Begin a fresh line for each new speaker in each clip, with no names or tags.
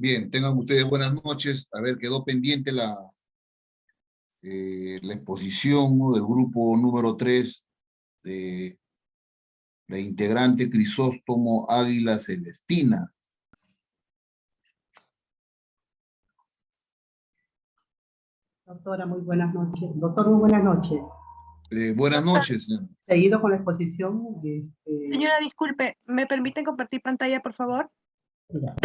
Bien, tengan ustedes buenas noches. A ver, quedó pendiente la exposición, ¿no?, del grupo número 3 de la integrante Crisóstomo Águila Celestina.
Doctora, muy buenas noches. Doctor, muy buenas noches.
Buenas noches, señor.
Seguido con la exposición.
Señora, disculpe, ¿me permiten compartir pantalla, por favor?
Ya.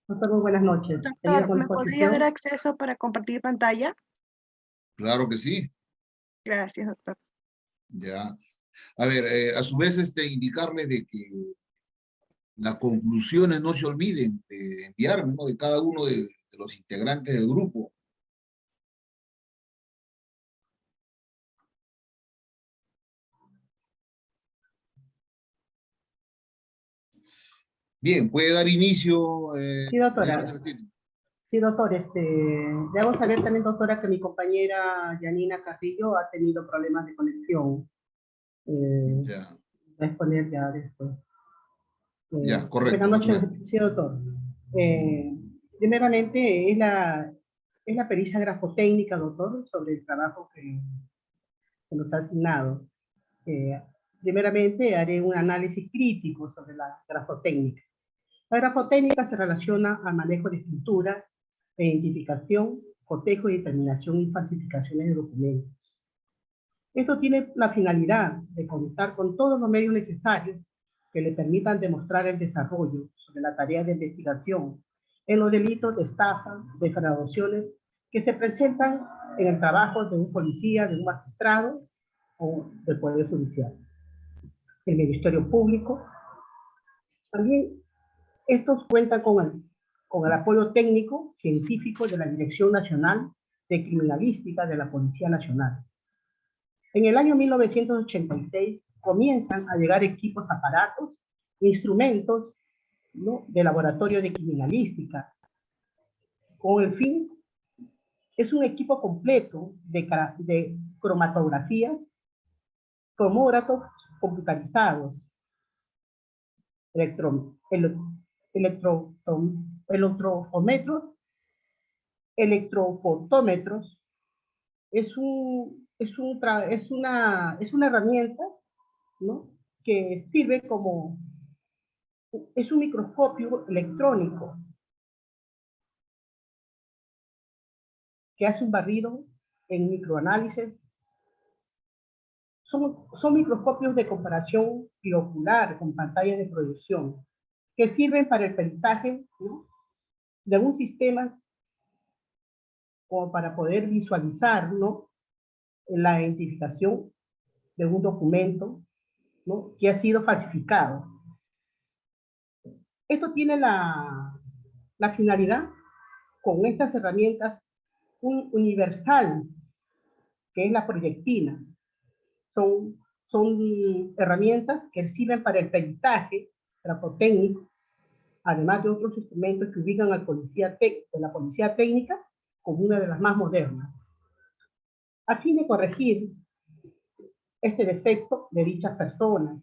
Doctor, muy buenas noches. Seguido
Doctor,
con la
¿me podría dar
exposición.
acceso para compartir pantalla?
Claro que sí.
Gracias, doctor.
Ya. A ver, a su vez, indicarles de que las conclusiones no se olviden de enviarme, ¿no?, de cada uno de los integrantes del grupo. Bien, puede dar inicio.
Sí, doctora.
Señora Celestina.
Sí, doctor. Le hago saber también, doctora, que mi compañera Yanina Carrillo ha tenido problemas de conexión.
Ya,
Voy a exponer ya después.
ya,
Buenas
correcto.
noches, sí, doctor. Primeramente, es la pericia grafotécnica, doctor, sobre el trabajo que nos ha asignado. Primeramente, haré un análisis crítico sobre la grafotécnica. La grafotécnica se relaciona al manejo de escrituras, de identificación, cotejo, determinación y falsificaciones de documentos. Esto tiene la finalidad de contar con todos los medios necesarios que le permitan demostrar el desarrollo sobre la tarea de investigación en los delitos de estafa, defraudaciones que se presentan en el trabajo de un policía, de un magistrado o del Poder Judicial. El Ministerio Público. También estos cuentan con el apoyo técnico, científico de la Dirección Nacional de Criminalística de la Policía Nacional. En el año 1986 comienzan a llegar equipos, aparatos, instrumentos, ¿no?, de laboratorio de criminalística. Con el fin, es un equipo completo de cromatografías, cromógrafos computarizados, electrofotómetros, electrofotómetros. Es una herramienta, ¿no?, que sirve como, es un microscopio electrónico que hace un barrido en microanálisis. Son microscopios de comparación binocular con pantallas de proyección que sirven para el peritaje, ¿no?, de un sistema, como para poder visualizar, ¿no?, la identificación de un documento, ¿no?, que ha sido falsificado. Esto tiene la finalidad, con estas herramientas, un universal, que es la proyectina. son herramientas que sirven para el peritaje grafotécnico, además de otros instrumentos que ubican al la policía técnica como una de las más modernas. A fin de corregir este defecto de dichas personas,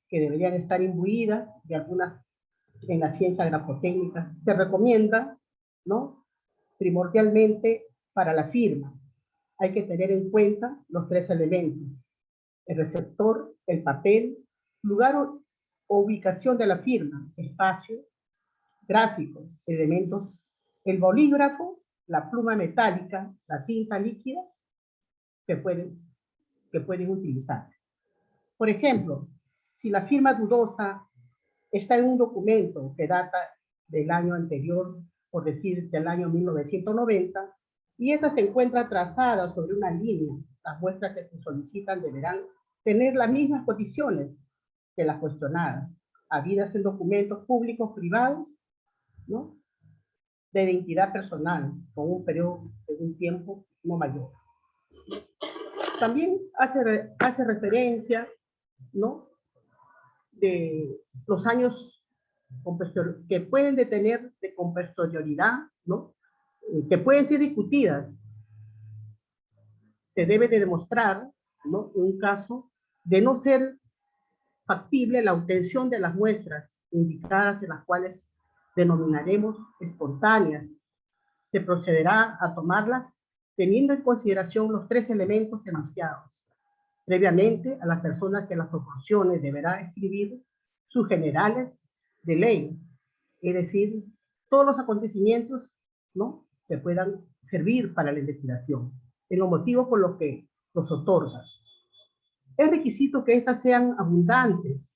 que deberían estar imbuidas de algunas en la ciencia grafotécnica, se recomienda, ¿no?, primordialmente para la firma. Hay que tener en cuenta los 3 elementos: el receptor, el papel, lugar o ubicación de la firma, espacio, gráfico, elementos, el bolígrafo, la pluma metálica, la tinta líquida que pueden utilizar. Por ejemplo, si la firma dudosa está en un documento que data del año anterior, por decir, del año 1990, y esta se encuentra trazada sobre una línea, las muestras que se solicitan deberán tener las mismas condiciones que las cuestionadas, habidas en documentos públicos privados, ¿no?, de identidad personal, con un periodo de un tiempo no mayor. También hace referencia, ¿no?, de los años que pueden detener con posterioridad, ¿no?, que pueden ser discutidas. Se debe de demostrar, ¿no?, en un caso de no ser factible la obtención de las muestras indicadas, en las cuales denominaremos espontáneas. Se procederá a tomarlas teniendo en consideración los 3 elementos enunciados. Previamente, a las personas que las proporcione deberá escribir sus generales de ley, es decir, todos los acontecimientos, ¿no?, que puedan servir para la investigación, en los motivos por los que los otorga. Es requisito que éstas sean abundantes,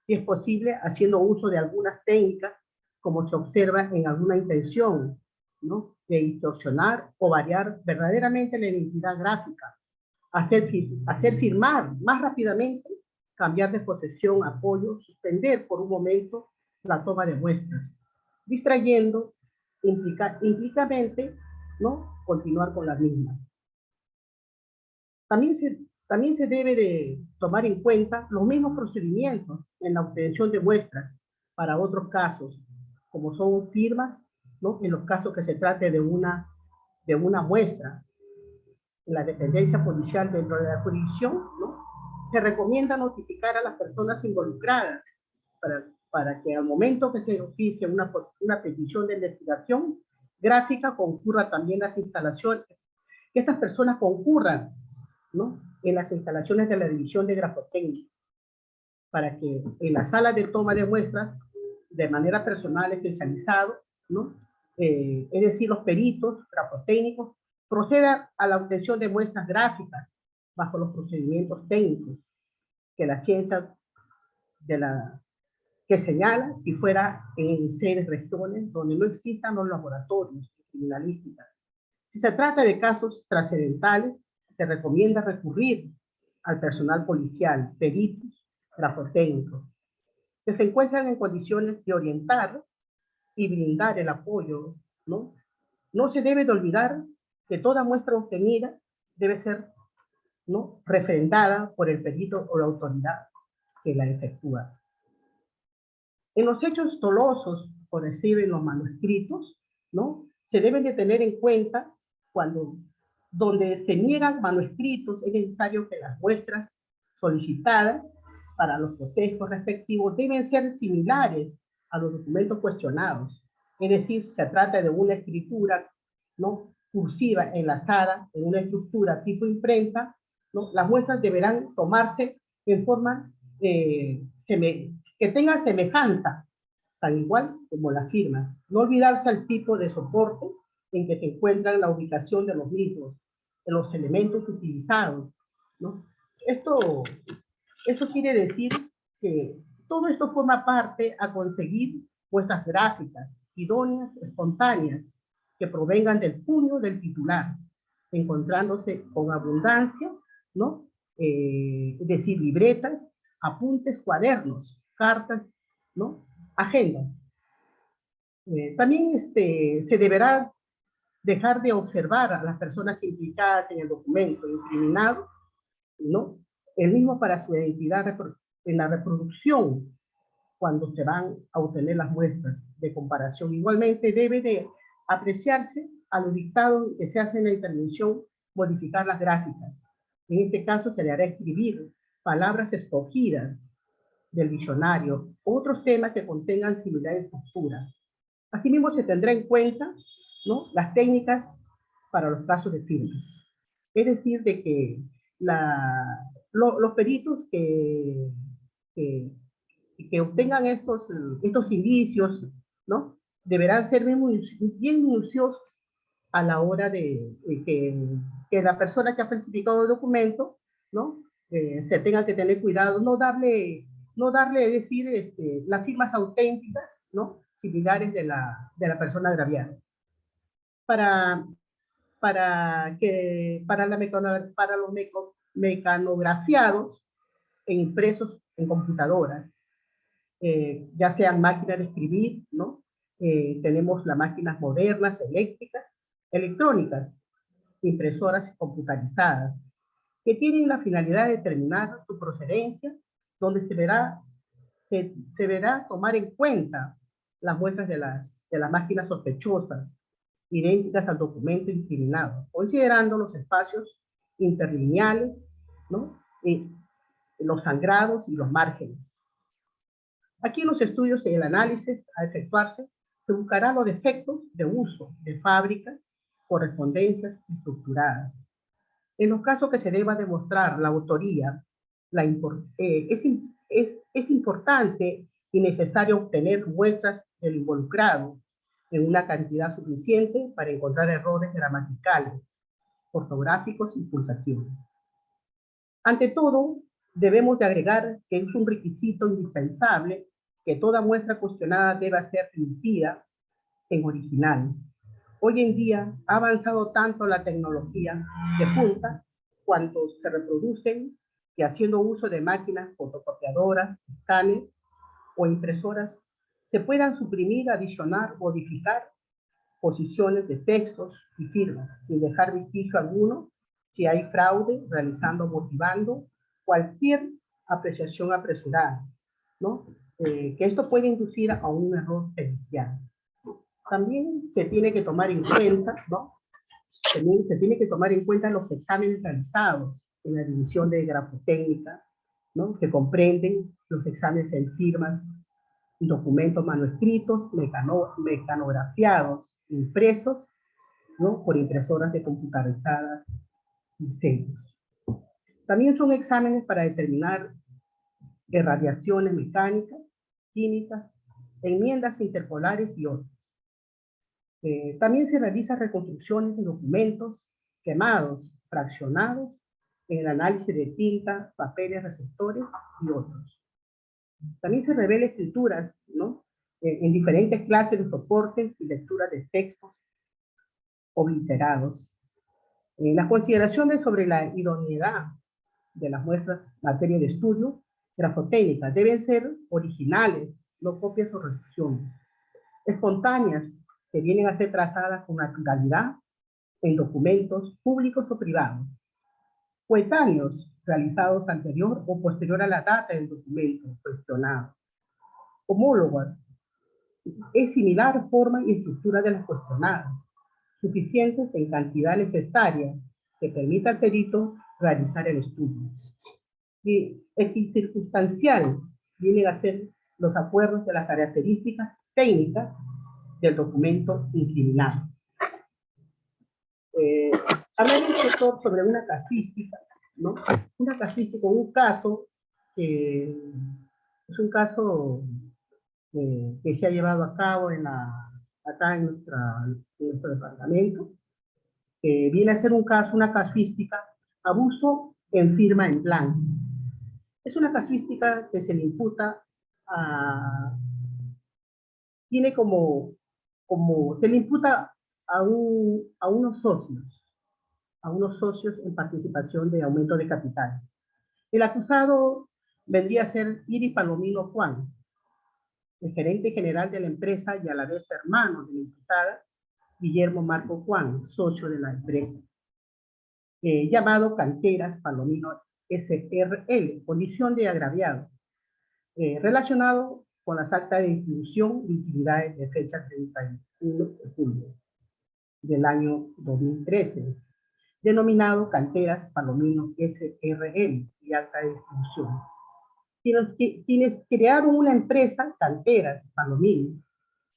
si es posible, haciendo uso de algunas técnicas, como se observa en alguna intención, ¿no?, de distorsionar o variar verdaderamente la identidad gráfica, hacer firmar más rápidamente, cambiar de posesión, apoyo, suspender por un momento la toma de muestras, distrayendo implícitamente, ¿no?, continuar con las mismas. También se debe de tomar en cuenta los mismos procedimientos en la obtención de muestras para otros casos, como son firmas, ¿no?, en los casos que se trate de una muestra. En la dependencia policial dentro de la jurisdicción, ¿no?, se recomienda notificar a las personas involucradas para que al momento que se oficie una petición de investigación gráfica concurra también las instalaciones, que estas personas concurran, ¿no?, en las instalaciones de la División de Grafotécnica, para que en la sala de toma de muestras, de manera personal, especializado, ¿no?, es decir, los peritos grafotécnicos, proceda a la obtención de muestras gráficas bajo los procedimientos técnicos que la ciencia que señala, si fuera en sedes regiones donde no existan los laboratorios criminalísticas. Si se trata de casos trascendentales, se recomienda recurrir al personal policial, peritos, grafotécnicos, que se encuentran en condiciones de orientar y brindar el apoyo, ¿no? No se debe de olvidar que toda muestra obtenida debe ser, ¿no?, refrendada por el perito o la autoridad que la efectúa. En los hechos dolosos, por decir en los manuscritos, ¿no?, se deben de tener en cuenta donde se niegan manuscritos, es necesario que las muestras solicitadas para los cotejos respectivos deben ser similares a los documentos cuestionados. Es decir, se trata de una escritura, ¿no?, cursiva enlazada en una estructura tipo imprenta, ¿no?, las muestras deberán tomarse en forma que tenga semejanza, tal igual como las firmas. No olvidarse el tipo de soporte en que se encuentra la ubicación de los mismos, de los elementos utilizados, ¿no? Esto quiere decir que todo esto forma parte a conseguir muestras gráficas, idóneas, espontáneas, que provengan del puño del titular, encontrándose con abundancia, ¿no?, es decir, libretas, apuntes, cuadernos, cartas, ¿no?, agendas. También se deberá dejar de observar a las personas implicadas en el documento incriminado, ¿no?, El mismo para su identidad en la reproducción, cuando se van a obtener las muestras de comparación. Igualmente debe de apreciarse a los dictados que se hacen en la intervención, modificar las gráficas. En este caso se le hará escribir palabras escogidas del diccionario, otros temas que contengan similar estructura. Asimismo se tendrá en cuenta, ¿no?, las técnicas para los plazos de firmas. Es decir, de que los peritos que obtengan estos indicios, ¿no?, deberán ser bien minuciosos a la hora de que la persona que ha falsificado el documento, ¿no?, se tenga que tener cuidado, no darle, es decir, las firmas auténticas, ¿no?, similares de la persona agraviada. Para los mecanografiados e impresos en computadoras, ya sean máquinas de escribir, ¿no? Tenemos las máquinas modernas, electrónicas, impresoras computarizadas, que tienen la finalidad de determinar su procedencia, donde se deberá tomar en cuenta las muestras de las máquinas sospechosas, idénticas al documento incriminado, considerando los espacios interlineales, ¿no?, los sangrados y los márgenes. Aquí en los estudios y el análisis a efectuarse, se buscará los defectos de uso de fábricas, correspondencias estructuradas. En los casos que se deba demostrar la autoría, es importante y necesario obtener muestras del involucrado en una cantidad suficiente para encontrar errores gramaticales, ortográficos y puntuaciones. Ante todo, debemos de agregar que es un requisito indispensable que toda muestra cuestionada deba ser emitida en original. Hoy en día ha avanzado tanto la tecnología de punta cuando se reproducen que haciendo uso de máquinas fotocopiadoras, escáneres o impresoras se puedan suprimir, adicionar, modificar posiciones de textos y firmas sin dejar vestigio alguno si hay fraude, realizando, motivando cualquier apreciación apresurada, ¿no? Que esto puede inducir a un error pericial. También se tiene que tomar en cuenta, ¿no?, también se tiene que tomar en cuenta los exámenes realizados en la división de grafotécnica, ¿no?, que comprenden los exámenes en firmas, documentos manuscritos, mecanografiados, impresos, ¿no?, por impresoras de computarizadas y sellos. También son exámenes para determinar irradiaciones mecánicas, químicas, enmiendas interpolares y otros. También se realizan reconstrucciones de documentos quemados, fraccionados, en el análisis de tinta, papeles receptores y otros. También se revela escrituras, ¿no?, en diferentes clases de soportes y lecturas de textos obliterados. Las consideraciones sobre la idoneidad de las muestras materia de estudio grafotécnicas deben ser originales, no copias o reducciones, espontáneas, que vienen a ser trazadas con naturalidad en documentos públicos o privados, coetáneos, realizados anterior o posterior a la data del documento cuestionado, homólogas, es similar forma y estructura de las cuestionadas, suficientes en cantidad necesaria que permita al perito realizar el estudio. Y circunstancial vienen a ser los acuerdos de las características técnicas del documento incriminado. Hablaré un poco sobre una casuística, ¿no? Una casuística, un caso que es un caso que se ha llevado a cabo acá en nuestro departamento, que viene a ser un caso, una casuística, abuso en firma en blanco. Es una casuística que se le imputa tiene se le imputa a unos socios en participación de aumento de capital. El acusado vendría a ser Iris Palomino Juan, el gerente general de la empresa y a la vez hermano de la imputada, Guillermo Marco Juan, socio de la empresa, llamado Canteras Palomino SRL, condición de agraviado, relacionado con las actas de distribución de utilidades de fecha 31 de julio del año 2013, denominado Canteras Palomino SRL y acta de distribución. Quienes crearon una empresa, Canteras Palomino,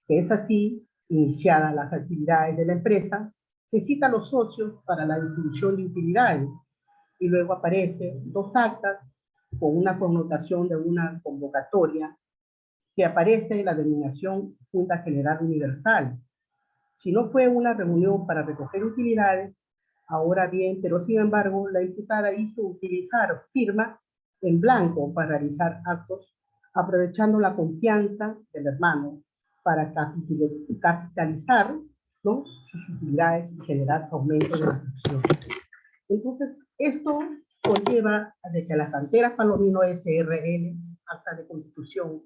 que es así iniciadas las actividades de la empresa, se cita a los socios para la distribución de utilidades y luego aparecen dos actas con una connotación de una convocatoria que aparece en la denominación Junta General Universal. Si no fue una reunión para recoger utilidades, ahora bien, pero sin embargo, la imputada hizo utilizar firma en blanco para realizar actos, aprovechando la confianza del hermano para capitalizar, ¿no?, sus utilidades y generar aumento de las acciones. Entonces, esto conlleva de que las Canteras Palomino SRL, acta de constitución,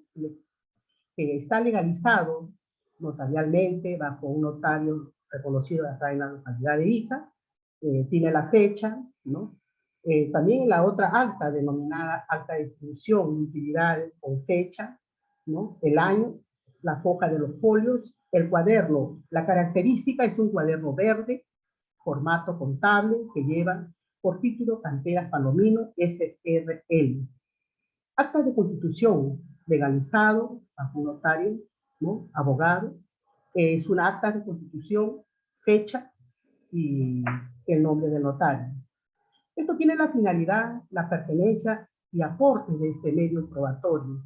que está legalizado notarialmente bajo un notario reconocido acá en la localidad de Ica, tiene la fecha, ¿no? También la otra acta denominada acta de distribución de utilidades con fecha, ¿no?, el año, la foja de los folios, el cuaderno. La característica es un cuaderno verde, formato contable, que lleva por título Canteras Palomino SRL. Acta de constitución legalizado bajo un notario, ¿no?, abogado. Es una acta de constitución, fecha y el nombre del notario. Esto tiene la finalidad, la pertenencia y aporte de este medio probatorio.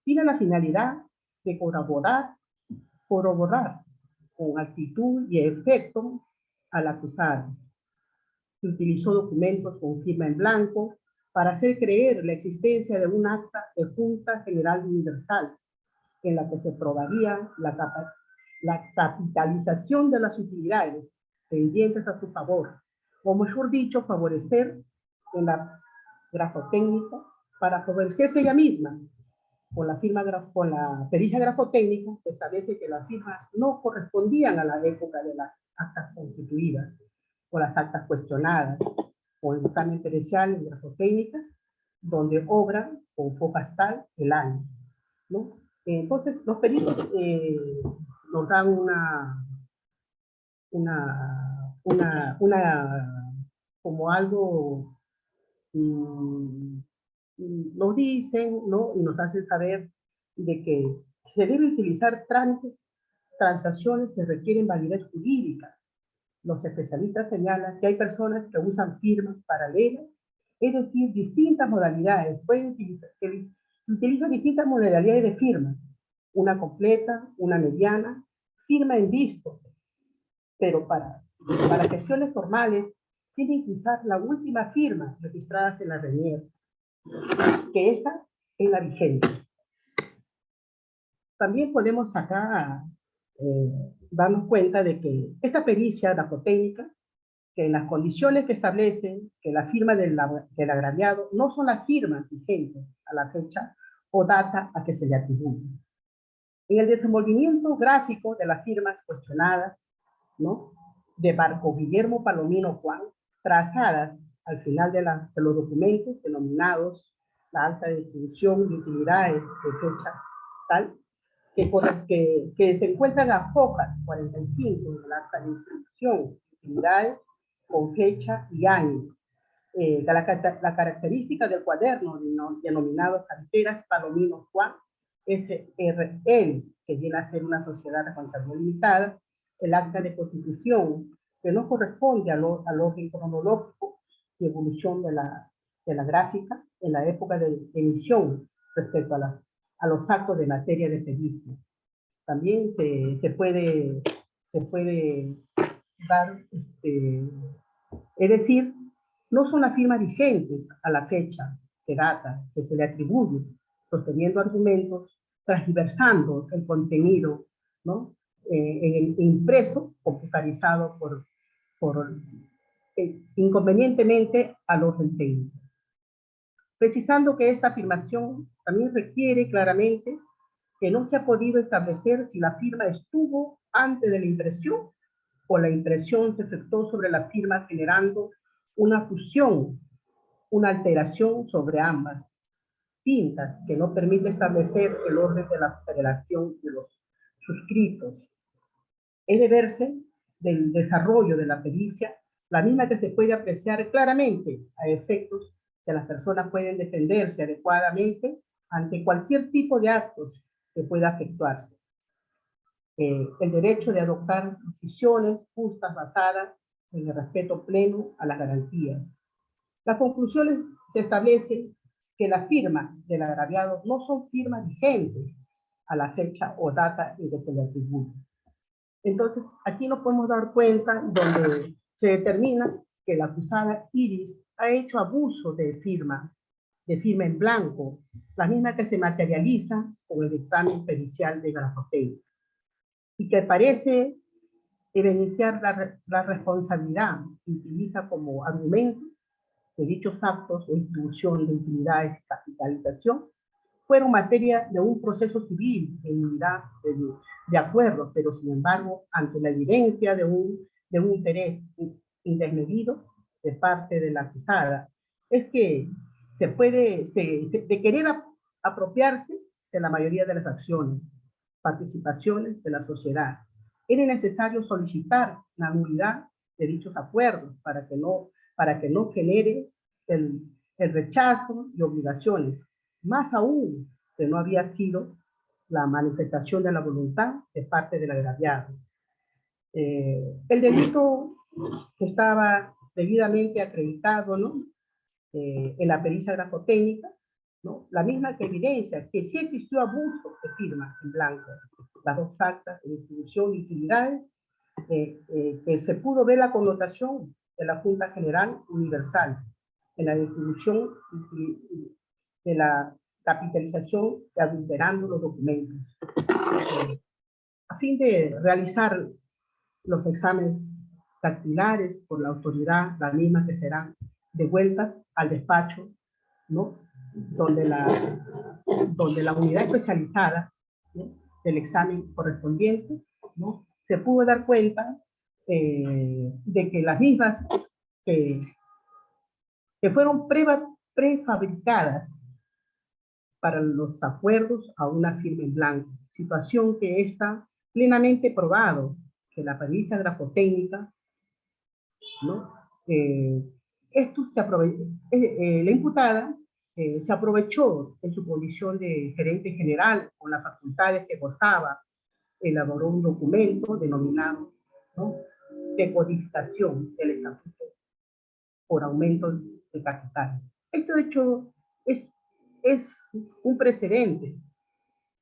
Tiene la finalidad de corroborar con actitud y efecto al acusado. Se utilizó documentos con firma en blanco para hacer creer la existencia de un acta de Junta General Universal en la que se probaría la capitalización de las utilidades pendientes a su favor, o mejor dicho, favorecer en la grafotécnica para favorecerse ella misma. Con la pericia grafotécnica se establece que las firmas no correspondían a la época de las actas constituidas o las actas cuestionadas, o el examen pericial en grafotécnica, donde obra con fojas tal el año, ¿no? Entonces, los peritos nos dan como algo, nos dicen, ¿no?, y nos hacen saber de que se debe utilizar transacciones que requieren validez jurídica. Los especialistas señalan que hay personas que usan firmas paralelas, es decir, distintas modalidades. Utilizan distintas modalidades de firma, una completa, una mediana, firma en visto, pero para gestiones formales tienen que usar la última firma registrada en la RENIER, que esa es la vigente. También podemos acá darnos cuenta de que esta pericia grafotécnica, que en las condiciones que establecen que la firma del agraviado no son las firmas vigentes a la fecha o data a que se le atribuye. En el desenvolvimiento gráfico de las firmas cuestionadas, ¿no?, de Marco Guillermo Palomino Juan, trazadas al final de los documentos denominados la acta de distribución de utilidades de fecha tal, que se encuentran a hojas 45 de la acta de distribución de utilidades con fecha y año. La característica del cuaderno denominado Canteras Palomino Juan SRL, que viene a ser una sociedad responsable limitada, el acta de constitución, que no corresponde al orden cronológico y evolución de la gráfica en la época de emisión respecto a los actos de materia de pericia. También se puede dar, es decir, no son las firmas vigentes a la fecha que data, que se le atribuye, sosteniendo argumentos, transversando el contenido, ¿no?, en el impreso, computarizado inconvenientemente al orden técnico. Precisando que esta afirmación también requiere claramente que no se ha podido establecer si la firma estuvo antes de la impresión o la impresión se efectuó sobre la firma generando una fusión, una alteración sobre ambas tintas que no permite establecer el orden de la relación de los suscritos. Es de verse del desarrollo de la pericia, la misma que se puede apreciar claramente a efectos que las personas pueden defenderse adecuadamente ante cualquier tipo de actos que pueda efectuarse. El derecho de adoptar decisiones justas basadas en el respeto pleno a las garantías. Las conclusiones se establecen que las firmas del agraviado no son firmas vigentes a la fecha o data en que se le atribuye. Entonces, aquí nos podemos dar cuenta donde se determina que la acusada Iris ha hecho abuso de firma en blanco, la misma que se materializa con el dictamen pericial de grafotécnica, y que parece evidenciar la responsabilidad que utiliza como argumento que dichos actos o distribución de utilidades y capitalización fueron materia de un proceso civil en unidad de acuerdo, pero sin embargo, ante la evidencia de un interés indesmedido de parte de la acusada, es que se puede, de querer apropiarse de la mayoría de las acciones, participaciones de la sociedad. Era necesario solicitar la nulidad de dichos acuerdos para que no genere el rechazo y obligaciones, más aún que no había sido la manifestación de la voluntad de parte del agraviado. El delito estaba debidamente acreditado, ¿no? En la pericia grafotécnica, ¿no? La misma que evidencia que sí existió abuso de firma en blanco, las dos actas de distribución de utilidades, que se pudo ver la connotación de la Junta General Universal en la distribución de la capitalización de adulterando los documentos. A fin de realizar los exámenes dactilares por la autoridad, las mismas que serán devueltas al despacho, ¿no? Donde la unidad especializada, ¿no? Del examen correspondiente, ¿no? Se pudo dar cuenta de que las mismas que fueron prefabricadas para los acuerdos a una firma en blanco, situación que está plenamente probado que la pericia grafotécnica, ¿no? La imputada se aprovechó en su condición de gerente general con las facultades que gozaba, elaboró un documento denominado, ¿no?, de codificación del estatuto por aumento de capital. Esto, de hecho, es un precedente.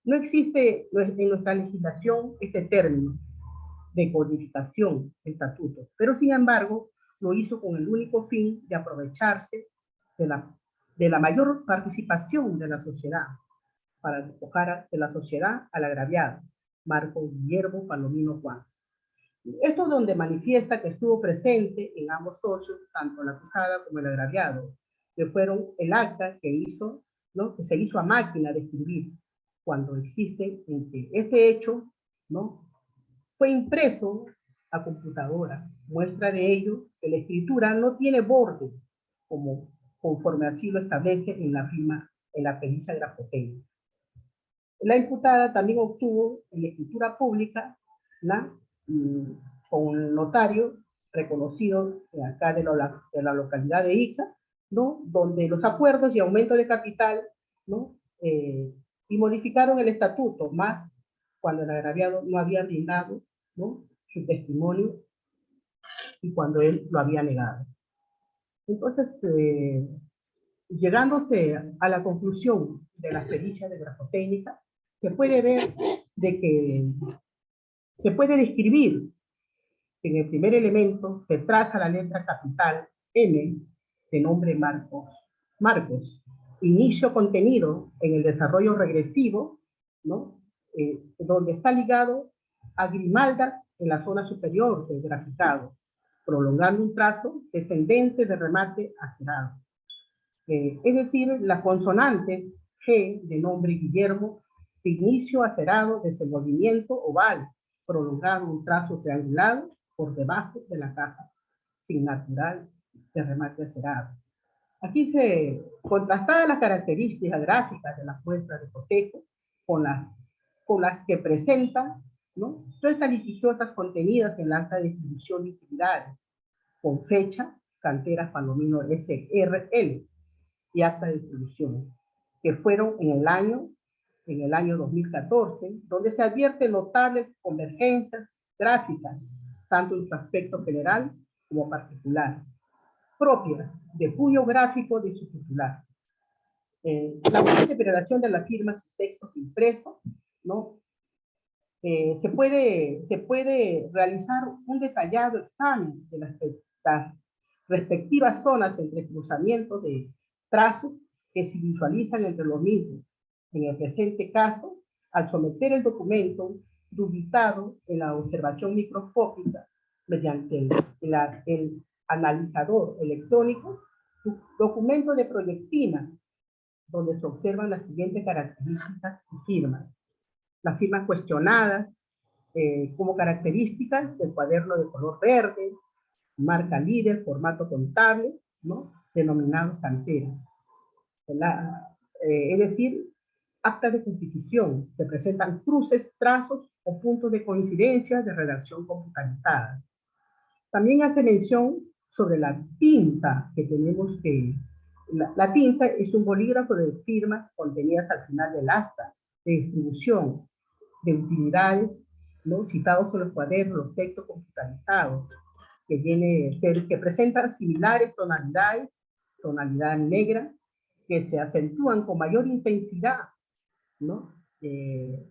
No existe en nuestra legislación este término de codificación del estatuto, pero sin embargo lo hizo con el único fin de aprovecharse de la mayor participación de la sociedad para despojar de la sociedad al agraviado, Marco Guillermo Palomino Juan. Esto es donde manifiesta que estuvo presente en ambos socios, tanto la acusada como el agraviado, que fueron el acta que hizo, ¿no?, que se hizo a máquina de escribir, cuando existe en que este hecho, ¿no?, fue impreso a computadora. Muestra de ello que la escritura no tiene borde, conforme así lo establece en la firma, en la pericia grafotécnica. La imputada también obtuvo en la escritura pública con un notario reconocido acá de la localidad de Ica, ¿no?, donde los acuerdos y aumento de capital, ¿no?, y modificaron el estatuto, más cuando el agraviado no había brindado, ¿no?, su testimonio y cuando él lo había negado. Entonces, llegándose a la conclusión de las pericias de grafotécnica, se puede ver de que se puede describir que en el primer elemento se traza la letra capital M de nombre Marcos, inicio contenido en el desarrollo regresivo, ¿no?, donde está ligado a Grimaldas en la zona superior del graficado, prolongando un trazo descendente de remate acerado. Es decir, las consonantes G de nombre Guillermo, de inicio acerado, desenvolvimiento oval, prolongado un trazo triangulado por debajo de la caja sin natural de remate acerado. Aquí se contrastadas las características gráficas de las muestras de cotejo con las que presenta, ¿no?, muestras litigiosas contenidas en la acta de distribución de utilidades, con fecha, canteras Palomino SRL y acta de distribución, que fueron en el año 2014, donde se advierten notables convergencias gráficas, tanto en su aspecto general como particular, propias de cuyo gráfico de su titular. La interpretación de las firmas y textos impresos, ¿no? Se puede realizar un detallado examen de las respectivas zonas entre cruzamientos de trazos que se visualizan entre los mismos. En el presente caso, al someter el documento dubitado en la observación microscópica mediante el analizador electrónico, documento de proyectina, donde se observan las siguientes características y firmas. Las firmas cuestionadas como características del cuaderno de color verde, marca líder, formato contable, ¿no?, denominados canteras. Es decir, actas de justificación que presentan cruces, trazos o puntos de coincidencia de redacción computarizada. También hace mención sobre la tinta que tenemos que... La tinta es un bolígrafo de firmas contenidas al final del acta de distribución de utilidades, ¿no?, citados en los cuadernos, los textos computarizados, que presentan similares tonalidades, tonalidad negra, que se acentúan con mayor intensidad, ¿no?,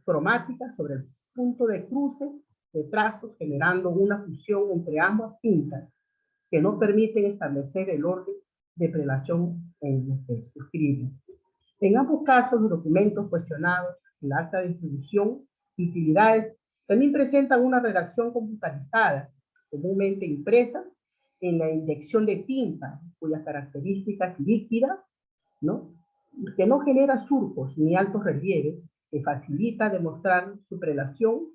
cromática sobre el punto de cruce de trazos, generando una fusión entre ambas tintas que no permiten establecer el orden de prelación en lo que se escribe. En ambos casos, los documentos cuestionados en la acta de distribución y utilidades también presentan una redacción computarizada, comúnmente impresa en la inyección de tinta, cuyas características líquidas, ¿no?, que no genera surcos ni altos relieves, que facilita demostrar su prelación,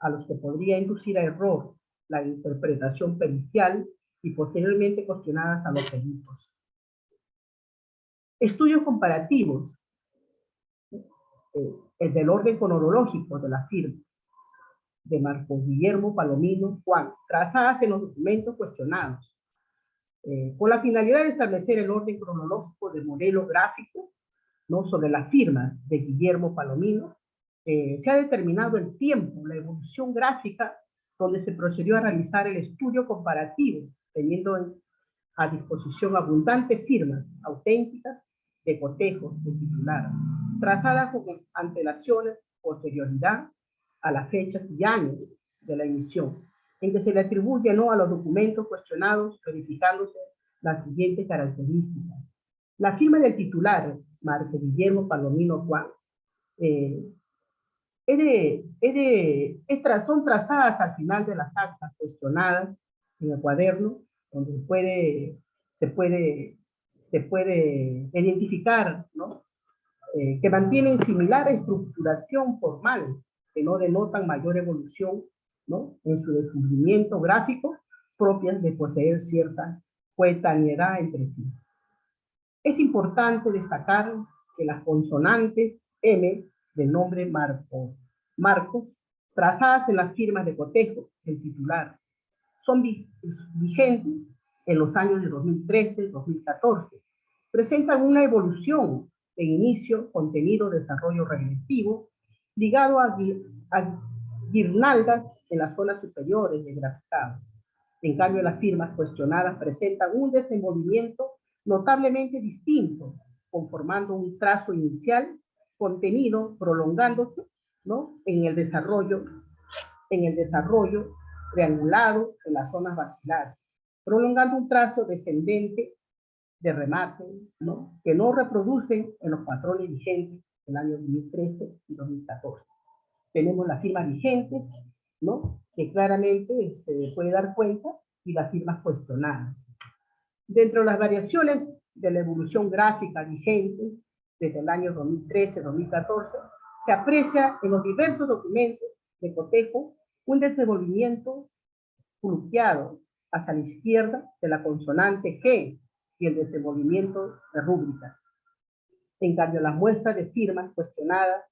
a los que podría inducir a error la interpretación pericial y posteriormente cuestionadas a los peritos. Estudios comparativos, el del orden cronológico de las firmas de Marcos Guillermo, Palomino, Juan, trazadas en los documentos cuestionados, con la finalidad de establecer el orden cronológico del modelo gráfico, ¿no?, sobre las firmas de Guillermo Palomino. Se ha determinado el tiempo, la evolución gráfica, donde se procedió a realizar el estudio comparativo, teniendo a disposición abundantes firmas auténticas de cotejo de titular, trazadas con antelaciones, posterioridad a las fechas y años de la emisión, en que se le atribuye, ¿no?, a los documentos cuestionados, verificándose las siguientes características. La firma del titular, Marco Guillermo Palomino Juan, son trazadas al final de las actas cuestionadas en el cuaderno, donde se puede identificar, ¿no?, que mantienen similar estructuración formal, que no denotan mayor evolución, ¿no?, en su descubrimiento gráfico, propias de poseer cierta coetaneidad entre sí. Es importante destacar que las consonantes M del nombre Marcos, trazadas en las firmas de cotejo del titular, son vigentes en los años de 2013-2014. Presentan una evolución de inicio, contenido, desarrollo regresivo, ligado a guirnaldas en las zonas superiores del graficado. En cambio, las firmas cuestionadas presentan un desenvolvimiento notablemente distinto, conformando un trazo inicial, contenido, prolongándose, ¿no?, en el desarrollo triangulado en las zonas vacilares, prolongando un trazo descendente de remate, ¿no?, que no reproducen en los patrones vigentes del año 2013 y 2014. Tenemos las firmas vigentes, ¿no?, que claramente se puede dar cuenta, y las firmas cuestionadas. Dentro de las variaciones de la evolución gráfica vigente desde el año 2013-2014, se aprecia en los diversos documentos de cotejo un desenvolvimiento fluctuado hacia la izquierda de la consonante G y el desenvolvimiento de rúbricas. En cambio, las muestras de firmas cuestionadas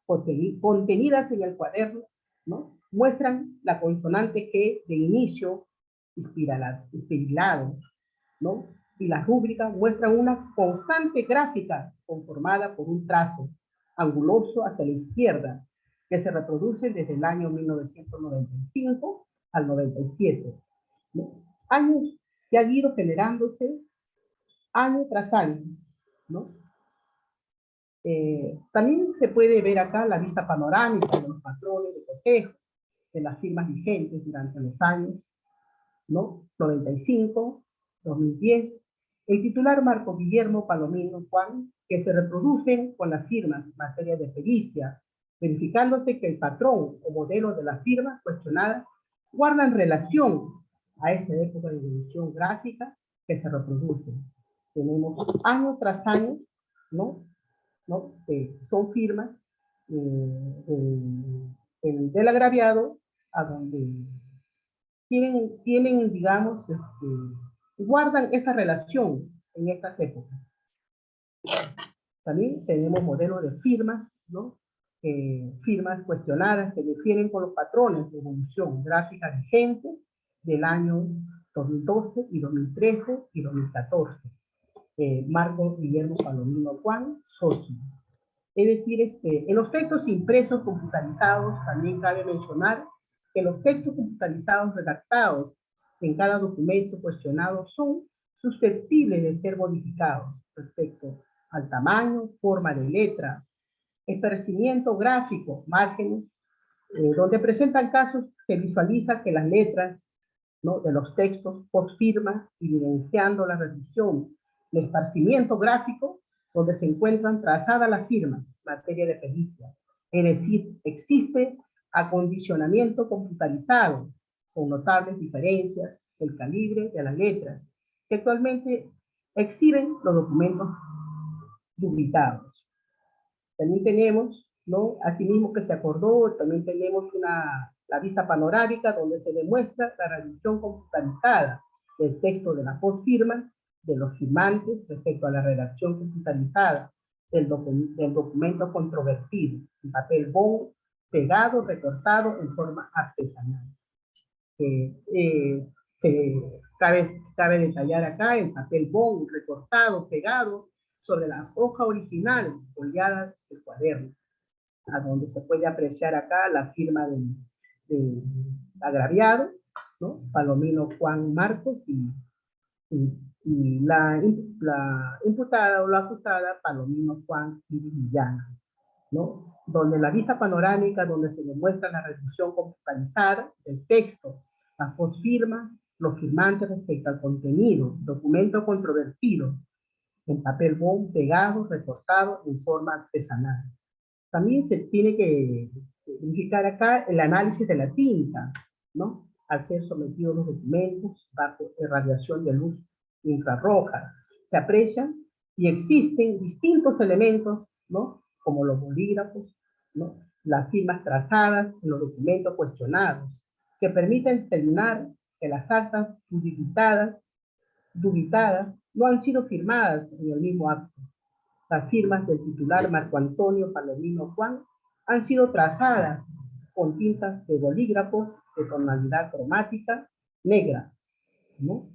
contenidas en el cuaderno, ¿no?, muestran la consonante G de inicio espirilado, ¿no? Y las rúbricas muestran una constante gráfica conformada por un trazo anguloso hacia la izquierda que se reproduce desde el año 1995 al 97, ¿no? Años que han ido generándose año tras año, ¿no? También se puede ver acá la vista panorámica de los patrones de cotejo de las firmas vigentes durante los años, ¿no?, 95, 2010, el titular Marco Guillermo Palomino Juan, que se reproducen con las firmas en materia de pericia, verificándose que el patrón o modelo de las firmas cuestionadas guardan relación a esta época de evolución gráfica que se reproduce. Tenemos año tras año, ¿no? Son firmas del agraviado, a donde tienen digamos, guardan esa relación en estas épocas. También tenemos modelos de firmas, ¿no? Firmas cuestionadas que difieren con los patrones de evolución gráfica vigentes del año 2012 y 2013 y 2014. Marco Guillermo Palomino Juan, socio. Es decir, en los textos impresos computarizados también cabe mencionar que los textos computarizados redactados en cada documento cuestionado son susceptibles de ser modificados respecto al tamaño, forma de letra, esparcimiento gráfico, márgenes, donde presentan casos que visualiza que las letras, ¿no?, de los textos post firma, evidenciando la reducción, el esparcimiento gráfico, donde se encuentran trazadas las firmas, materia de pericia. Es decir, existe acondicionamiento computarizado, con notables diferencias del calibre de las letras, que actualmente exhiben los documentos dubitados. También tenemos, ¿no?, asimismo que se acordó, también tenemos la vista panorámica, donde se demuestra la reducción computarizada del texto de la postfirma, de los firmantes respecto a la redacción computarizada del documento controvertido, en papel bond, pegado, recortado en forma artesanal. Cabe detallar acá el papel bond, recortado, pegado sobre la hoja original, foliada del cuaderno, a donde se puede apreciar acá la firma del agraviado, ¿no?, Palomino Juan Marcos, y la imputada o la acusada Palomino Juan Villana, ¿no?, donde la vista panorámica, donde se demuestra la reducción computarizada del texto, la postfirma, los firmantes respecto al contenido, documento controvertido, en papel bond, pegado, recortado en forma artesanal. También se tiene que verificar acá el análisis de la tinta, ¿no?, al ser sometidos los documentos bajo radiación de luz infrarroja. Se aprecian y existen distintos elementos, ¿no?, como los bolígrafos, ¿no?, las firmas trazadas en los documentos cuestionados, que permiten determinar que las actas dubitadas no han sido firmadas en el mismo acto. Las firmas del titular Marco Antonio Palomino Juan han sido trazadas con tintas de bolígrafo de tonalidad cromática negra, ¿no?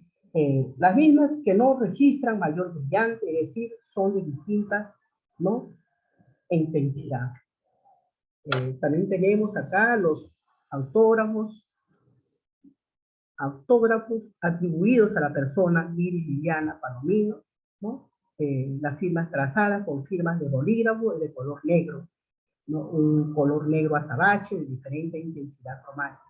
Las mismas que no registran mayor brillante, es decir, son de distintas, ¿no?, intensidad. También tenemos acá los autógrafos atribuidos a la persona Iris Liliana Palomino, ¿no? Las firmas trazadas con firmas de bolígrafo de color negro, ¿no?, un color negro azabache de diferente intensidad cromática.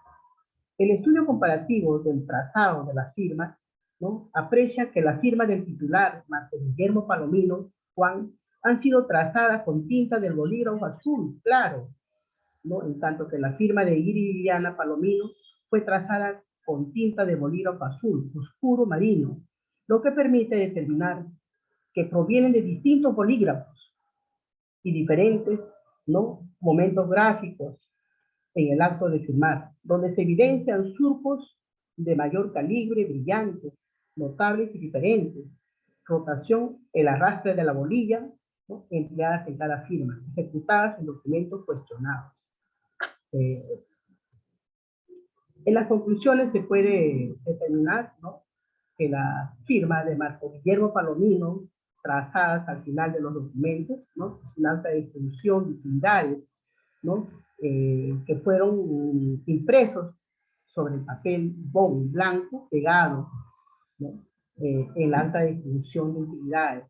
El estudio comparativo del trazado de las firmas, ¿no?, aprecia que la firma del titular, Marco Guillermo Palomino Juan, han sido trazadas con tinta del bolígrafo azul claro, ¿no?, en tanto que la firma de Iris Liliana Palomino fue trazada con tinta de bolígrafo azul oscuro marino, lo que permite determinar que provienen de distintos bolígrafos y diferentes, ¿no?, momentos gráficos en el acto de firmar, donde se evidencian surcos de mayor calibre, brillantes, notables y diferentes. Rotación, el arrastre de la bolilla, ¿no?, empleadas en cada firma, ejecutadas en documentos cuestionados. En las conclusiones se puede determinar, ¿no?, que la firma de Marco Guillermo Palomino, trazadas al final de los documentos, ¿no?, un acta de distribución de utilidades, ¿no?, que fueron impresos sobre el papel bond blanco pegado, ¿no?, el acta de distribución de utilidades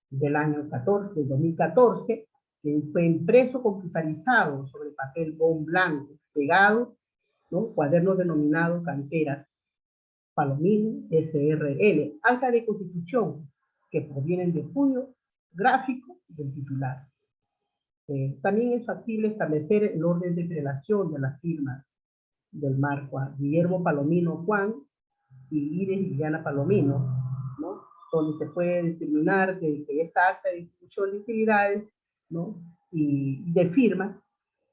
del año 2014, que fue impreso computarizado sobre papel bond blanco pegado, ¿no?, cuaderno denominado Canteras Palomino SRL, acta de constitución que provienen de estudio gráfico del titular. También es factible establecer el orden de prelación de las firmas del marco a Guillermo Palomino Juan y Iris Liliana Palomino, ¿no?, donde se puede determinar que esta acta de distribución de utilidades, ¿no?, y de firmas,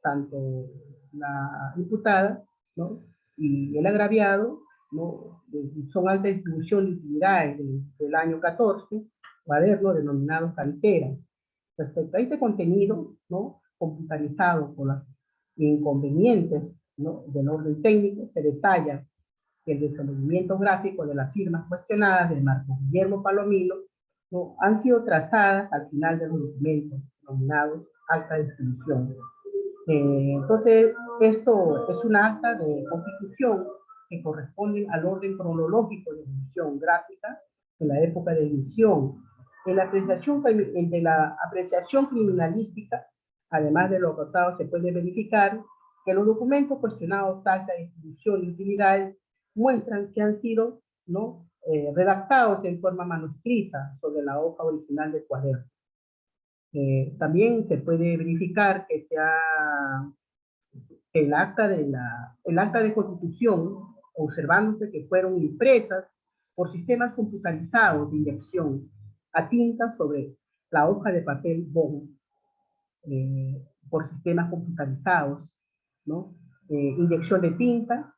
tanto la imputada, ¿no?, y el agraviado, ¿no?, son actas de distribución de utilidades del año 14, cuaderno denominado Canteras. Respecto a este contenido, ¿no?, computarizado por los inconvenientes, ¿no?, del orden técnico, se detalla que el desenvolvimiento gráfico de las firmas cuestionadas de Marco Guillermo Palomino, ¿no?, han sido trazadas al final de los documentos denominados acta de distribución. Entonces, esto es un acta de constitución que corresponde al orden cronológico de evolución gráfica en la época de emisión. En la apreciación criminalística, además de lo acotado, se puede verificar que los documentos cuestionados acta de distribución de utilidades muestran que han sido, ¿no?, redactados en forma manuscrita sobre la hoja original del cuaderno. También se puede verificar que el acta de constitución, observándose que fueron impresas por sistemas computarizados de inyección a tinta sobre la hoja de papel bond, por sistemas computarizados, ¿no?, inyección de tinta,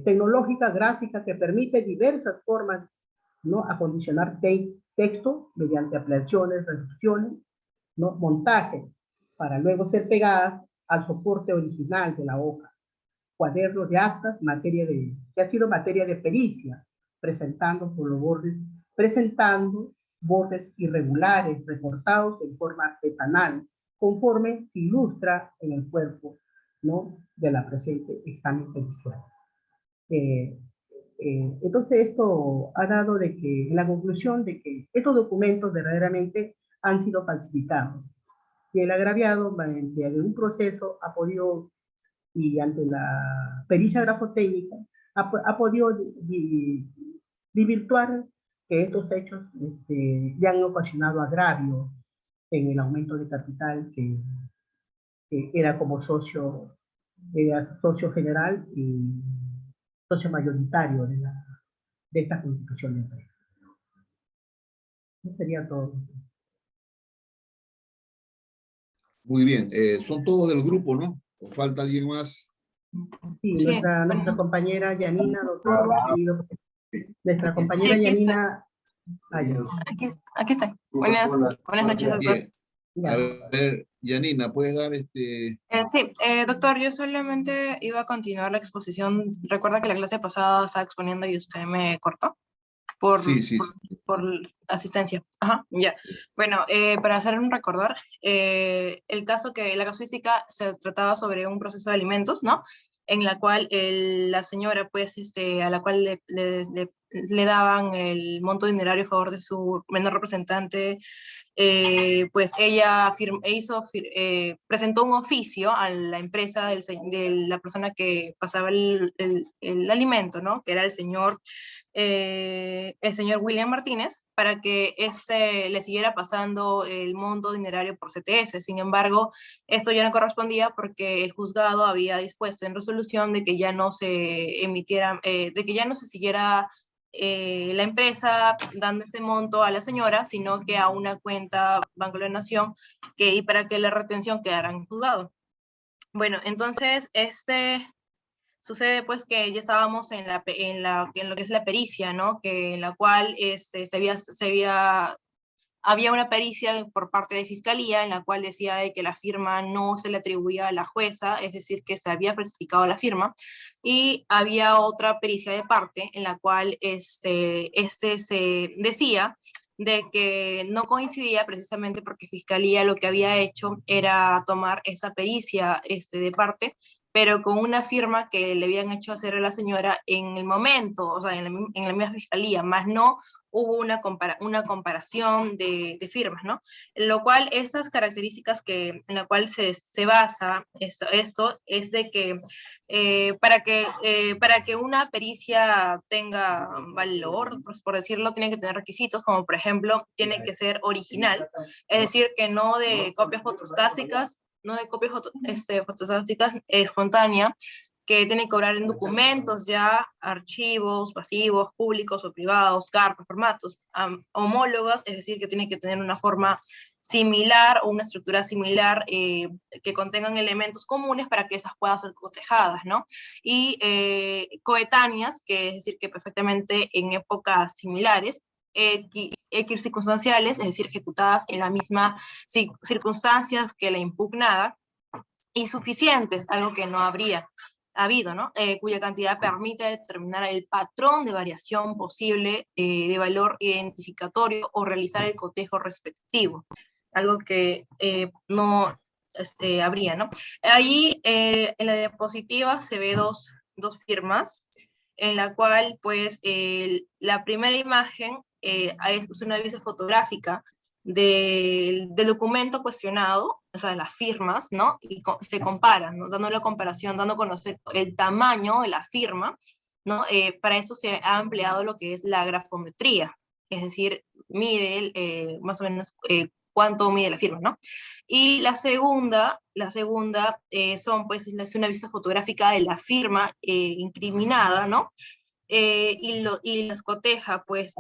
tecnológica, gráfica, que permite diversas formas, ¿no?, acondicionar texto mediante ampliaciones, reducciones, ¿no?, montaje, para luego ser pegadas al soporte original de la hoja. Cuadernos de actas, que ha sido materia de pericia, presentando bordes irregulares recortados en forma artesanal, conforme se ilustra en el cuerpo, ¿no?, de la presente examen pericial. Entonces esto ha dado en la conclusión de que estos documentos verdaderamente han sido falsificados, y el agraviado mediante un proceso ha podido, y ante la pericia grafotécnica, ha podido desvirtuar que estos hechos ya han ocasionado agravio en el aumento de capital que era como socio general y socio mayoritario de esta constitución de empresa. Eso sería todo.
Muy bien. Son todos del grupo, ¿no? ¿O falta alguien más?
Sí,
Sí.
nuestra compañera Yanina, doctor, nuestra compañera
Sí, aquí estoy.
Yanina.
Aquí estoy. Buenas noches, doctor.
Bien. A ver, Yanina, ¿puedes dar
Sí, doctor, yo solamente iba a continuar la exposición. Recuerda que la clase pasada estaba exponiendo y usted me cortó por,
Sí, sí,
por asistencia. Ajá, ya. Bueno, para hacer un recordar, la casuística se trataba sobre un proceso de alimentos, ¿no?, en la cual la señora, pues, a la cual le daban el monto dinerario a favor de su menor representante, pues ella presentó un oficio a la empresa de la persona que pasaba el alimento, ¿no?, que era el señor William Martínez, para que le siguiera pasando el monto dinerario por CTS. Sin embargo, esto ya no correspondía porque el juzgado había dispuesto en resolución de que ya no se emitiera, de que ya no se siguiera la empresa dando ese monto a la señora, sino que a una cuenta Banco de la Nación, y para que la retención quedara en juzgado. Bueno, entonces, Sucede pues que ya estábamos en lo que es la pericia, ¿no? Que en la cual había una pericia por parte de Fiscalía en la cual decía de que la firma no se le atribuía a la jueza, es decir, que se había falsificado la firma, y había otra pericia de parte en la cual se decía de que no coincidía precisamente porque Fiscalía lo que había hecho era tomar esa pericia de parte, pero con una firma que le habían hecho hacer a la señora en el momento, o sea, en la misma Fiscalía, más no hubo una comparación de firmas, ¿no? Lo cual, esas características en la cual se basa esto es de que para que una pericia tenga valor, pues, por decirlo, tiene que tener requisitos, como por ejemplo, tiene que ser original, es decir, que no de copias fotostásticas, no de copias fotostásticas espontánea, que tienen que cobrar en documentos ya, archivos, pasivos, públicos o privados, cartas, formatos, homólogas, es decir, que tienen que tener una forma similar o una estructura similar que contengan elementos comunes para que esas puedan ser cotejadas, ¿no? Y coetáneas, que es decir, que perfectamente en épocas similares, circunstanciales, es decir, ejecutadas en las mismas circunstancias que la impugnada, y suficientes, algo que no habría habido, ¿no? Cuya cantidad permite determinar el patrón de variación posible de valor identificatorio o realizar el cotejo respectivo, algo que no habría, ¿no? Ahí en la diapositiva se ve dos firmas, en la cual, pues, la primera imagen es una vista fotográfica del documento cuestionado, o sea, de las firmas, ¿no? Y se comparan, ¿no? Dando la comparación, dando a conocer el tamaño de la firma, ¿no? Para eso se ha empleado lo que es la grafometría, es decir, mide más o menos cuánto mide la firma, ¿no? Y la segunda son, pues, es una vista fotográfica de la firma incriminada, ¿no? Y las coteja, pues,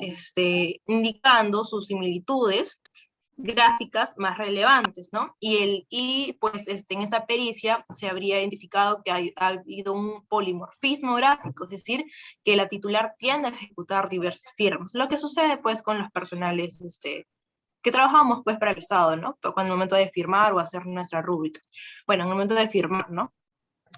indicando sus similitudes gráficas más relevantes, ¿no? Y pues en esta pericia se habría identificado que ha habido un polimorfismo gráfico, es decir, que la titular tiende a ejecutar diversas firmas. Lo que sucede pues con los personales que trabajamos pues para el Estado, ¿no? Cuando en el momento de firmar o hacer nuestra rúbrica. Bueno, en el momento de firmar, ¿no?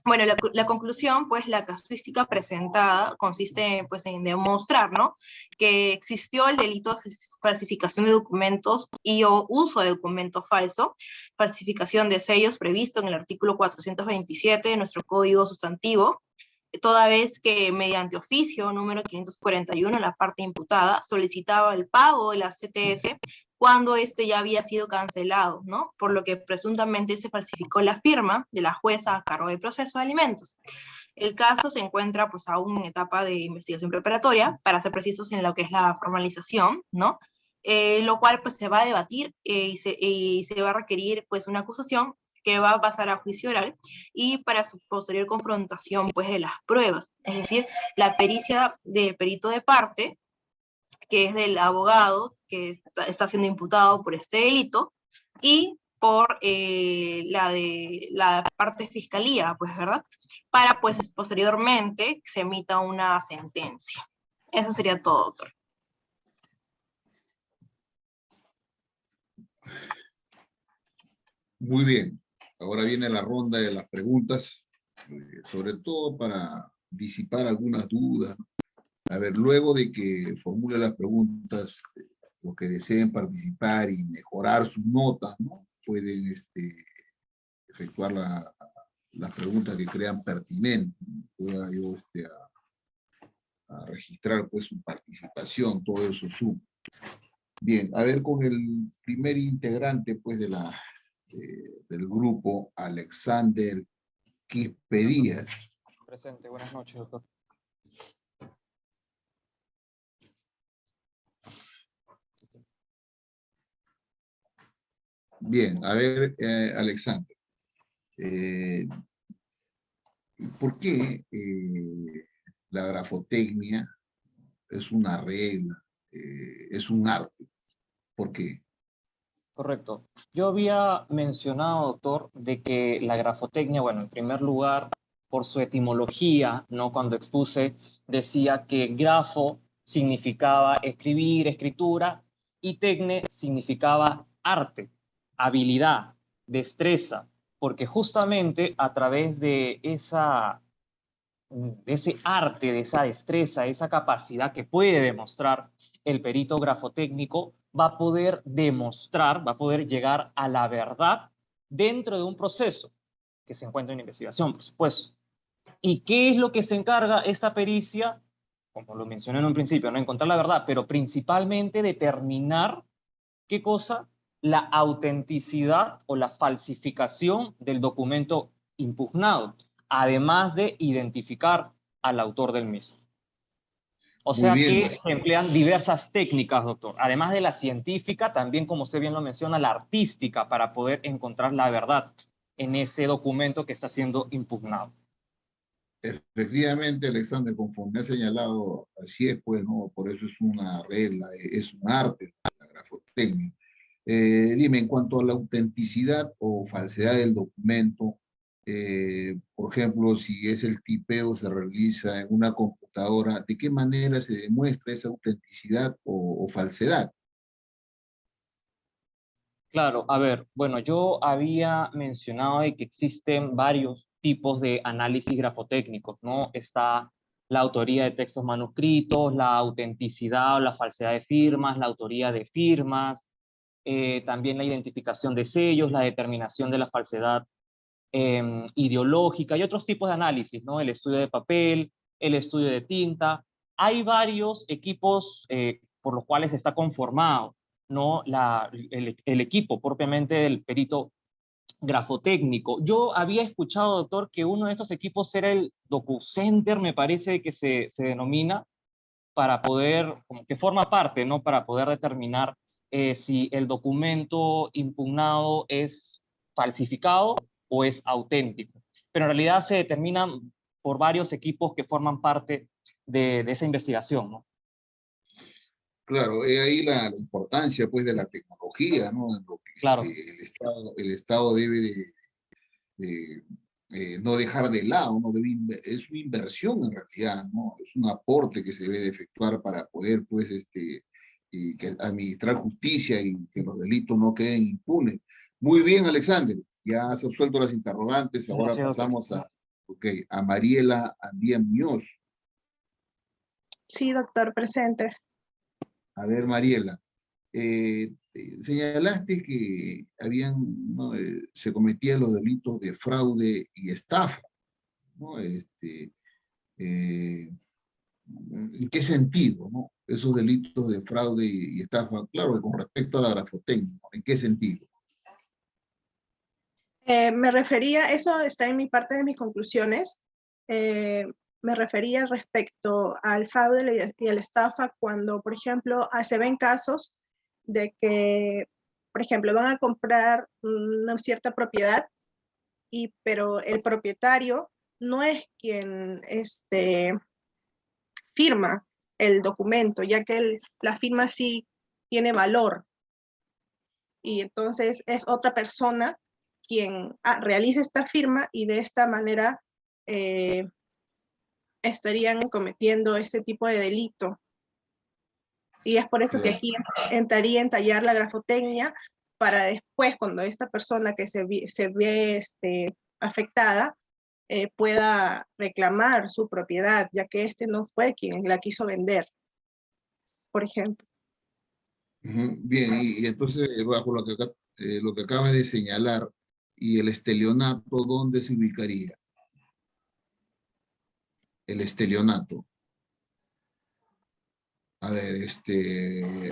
Bueno, la conclusión, pues la casuística presentada consiste pues, en demostrar, ¿no?, que existió el delito de falsificación de documentos y o uso de documento falso, falsificación de sellos previsto en el artículo 427 de nuestro Código Sustantivo, toda vez que mediante oficio número 541 la parte imputada solicitaba el pago de la CTS cuando este ya había sido cancelado, ¿no? Por lo que presuntamente se falsificó la firma de la jueza a cargo del proceso de alimentos. El caso se encuentra pues aún en etapa de investigación preparatoria, para ser precisos en lo que es la formalización, ¿no? Lo cual pues se va a debatir y se va a requerir pues una acusación que va a pasar a juicio oral y para su posterior confrontación pues de las pruebas, es decir, la pericia del perito de parte, que es del abogado que está siendo imputado por este delito, y por la parte de fiscalía, pues, ¿verdad? Para, pues, posteriormente se emita una sentencia. Eso sería todo, doctor.
Muy bien. Ahora viene la ronda de las preguntas, sobre todo para disipar algunas dudas. A ver, luego de que formule las preguntas, los que deseen participar y mejorar sus notas, ¿no?, pueden efectuar las preguntas que crean pertinentes. Pueda yo a registrar pues su participación, todo eso suma. Bien, a ver, con el primer integrante pues del grupo, Alexander Quispe Díaz.
Presente, buenas noches, doctor.
Bien, a ver, Alexander, ¿por qué la grafotecnia es una regla, es un arte? ¿Por qué?
Correcto. Yo había mencionado, doctor, de que la grafotecnia, bueno, en primer lugar, por su etimología, ¿no? Cuando expuse, decía que grafo significaba escribir, escritura, y tecne significaba arte, habilidad, destreza, porque justamente a través de ese arte, de esa destreza, esa capacidad que puede demostrar el perito grafotécnico, va a poder demostrar, va a poder llegar a la verdad dentro de un proceso que se encuentra en investigación, por supuesto. ¿Y qué es lo que se encarga esta pericia? Como lo mencioné en un principio, no encontrar la verdad, pero principalmente determinar qué cosa, la autenticidad o la falsificación del documento impugnado, además de identificar al autor del mismo. O
Muy
sea
bien.
que se emplean diversas técnicas, doctor. Además de la científica, también, como usted bien lo menciona, la artística, para poder encontrar la verdad en ese documento que está siendo impugnado.
Efectivamente, Alexander, conforme ha señalado, así es, pues, ¿no? Por eso es una regla, es un arte, la grafotecnia. Dime, en cuanto a la autenticidad o falsedad del documento, por ejemplo, si es el tipeo se realiza en una computadora, ¿de qué manera se demuestra esa autenticidad o falsedad?
Claro, a ver, bueno, yo había mencionado de que existen varios tipos de análisis grafotécnicos, ¿no? Está la autoría de textos manuscritos, la autenticidad o la falsedad de firmas, la autoría de firmas, también la identificación de sellos, la determinación de la falsedad ideológica y otros tipos de análisis, ¿no? El estudio de papel, el estudio de tinta. Hay varios equipos por los cuales está conformado, ¿no? El equipo propiamente del perito grafotécnico. Yo había escuchado, doctor, que uno de estos equipos era el DocuCenter, me parece que se denomina, para poder, como que forma parte, ¿no? Para poder determinar si el documento impugnado es falsificado o es auténtico. Pero en realidad se determinan por varios equipos que forman parte de esa investigación, ¿no?
Claro, es ahí la importancia, pues, de la tecnología, ¿no? En lo que
Claro,
el Estado debe de, no dejar de lado, ¿no? Es una inversión en realidad, ¿no? Es un aporte que se debe de efectuar para poder, pues, y que administrar justicia y que los delitos no queden impunes. Muy bien, Alexander, ya se han suelto las interrogantes, ahora
gracias, doctor.
pasamos a Mariela Andía Muñoz.
Sí, doctor, presente.
A ver, Mariela, señalaste que ¿no? Se cometían los delitos de fraude y estafa, ¿no? Eh, ¿En qué sentido, no? Esos delitos de fraude y estafa, claro, que con respecto a la grafotecnia, ¿no? ¿En qué sentido?
Me refería, eso está en mi parte de mis conclusiones, me refería respecto al fraude y a la estafa cuando, por ejemplo, se ven casos de que, por ejemplo, van a comprar una cierta propiedad, pero el propietario no es quien firma el documento, ya que la firma sí tiene valor, y entonces es otra persona quien realiza esta firma, y de esta manera estarían cometiendo este tipo de delito. Y es por eso que aquí entraría en tallar la grafotecnia, para después, cuando esta persona que se ve afectada, pueda reclamar su propiedad, ya que no fue quien la quiso vender, por ejemplo.
Bien, y entonces, bajo lo que acabas de señalar, ¿y el estelionato dónde se ubicaría? El estelionato. A ver,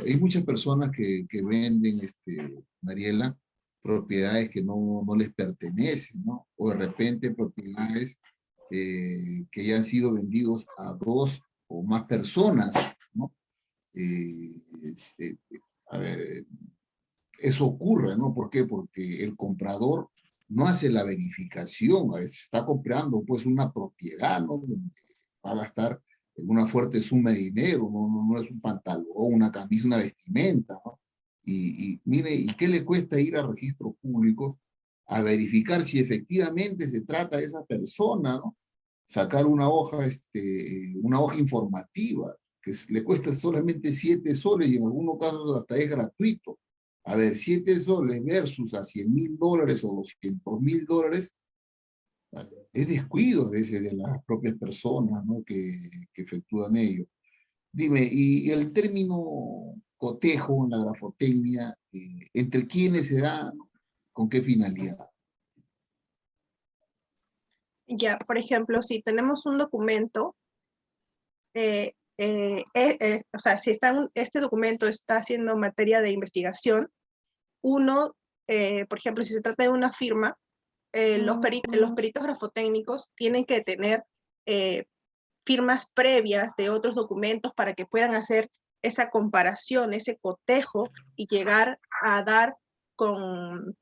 hay muchas personas que venden, Mariela, propiedades que no les pertenecen, ¿no? O de repente propiedades que ya han sido vendidos a dos o más personas, ¿no? Eh, este, a ver, eso ocurre, ¿no? ¿Por qué? Porque el comprador no hace la verificación, a veces está comprando pues una propiedad, ¿no? Va a gastar una fuerte suma de dinero, no es un pantalón, una camisa, una vestimenta, ¿no? Y mire, ¿y qué le cuesta ir a registros públicos a verificar si efectivamente se trata de esa persona, ¿no? sacar una hoja informativa, que le cuesta solamente 7 soles y en algunos casos hasta es gratuito. A ver, 7 soles versus a $100.000 o $200.000, es descuido a veces de las propias personas, ¿no? que efectúan ello. Dime, y el término cotejo en la grafotecnia, ¿entre quiénes se da, ¿no? ¿Con qué finalidad?
Ya, por ejemplo, si tenemos un documento, o sea, si este documento está haciendo materia de investigación, uno, por ejemplo, si se trata de una firma, los peritos grafotécnicos tienen que tener firmas previas de otros documentos para que puedan hacer esa comparación, ese cotejo y llegar a dar con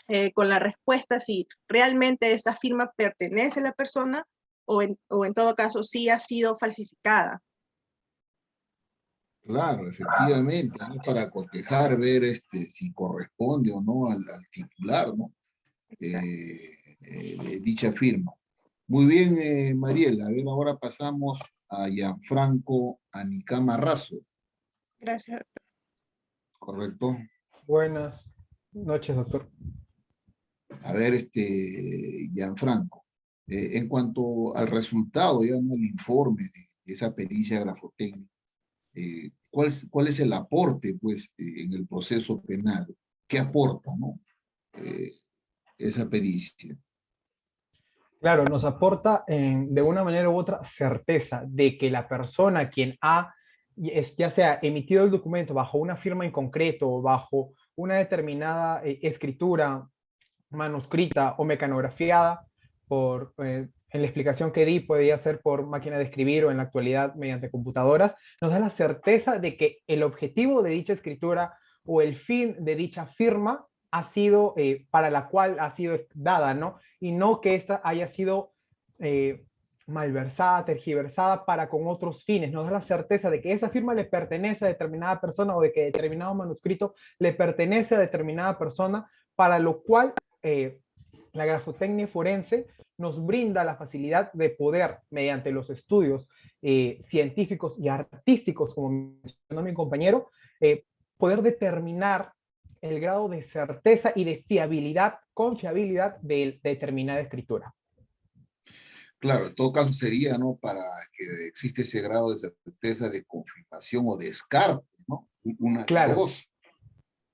la respuesta si realmente esa firma pertenece a la persona o en todo caso sí ha sido falsificada.
Claro, efectivamente, ¿no? Para cotejar, ver si corresponde o no al titular, ¿no? Dicha firma. Muy bien, Mariela. A ver, ahora pasamos a Gianfranco Anicama Razo,
Gracias.
¿correcto?
Buenas noches, doctor.
A ver, Gianfranco, en cuanto al resultado, digamos, el informe de esa pericia grafotécnica, ¿cuál es el aporte, pues, en el proceso penal? ¿Qué aporta, no? Esa pericia.
Claro, nos aporta de una manera u otra certeza de que la persona quien ya sea emitido el documento bajo una firma en concreto o bajo una determinada escritura manuscrita o mecanografiada en la explicación que di, podría ser por máquina de escribir o en la actualidad mediante computadoras, nos da la certeza de que el objetivo de dicha escritura o el fin de dicha firma ha sido para la cual ha sido dada, ¿no? Y no que ésta haya sido malversada, tergiversada para con otros fines. Nos da la certeza de que esa firma le pertenece a determinada persona o de que determinado manuscrito le pertenece a determinada persona, para lo cual la grafotecnia forense nos brinda la facilidad de poder, mediante los estudios científicos y artísticos, como mencionó mi compañero, poder determinar el grado de certeza y de fiabilidad, confiabilidad de determinada escritura.
Claro, en todo caso sería, ¿no? Para que existe ese grado de certeza de confirmación o descarte, ¿no? Una de
Claro.
dos.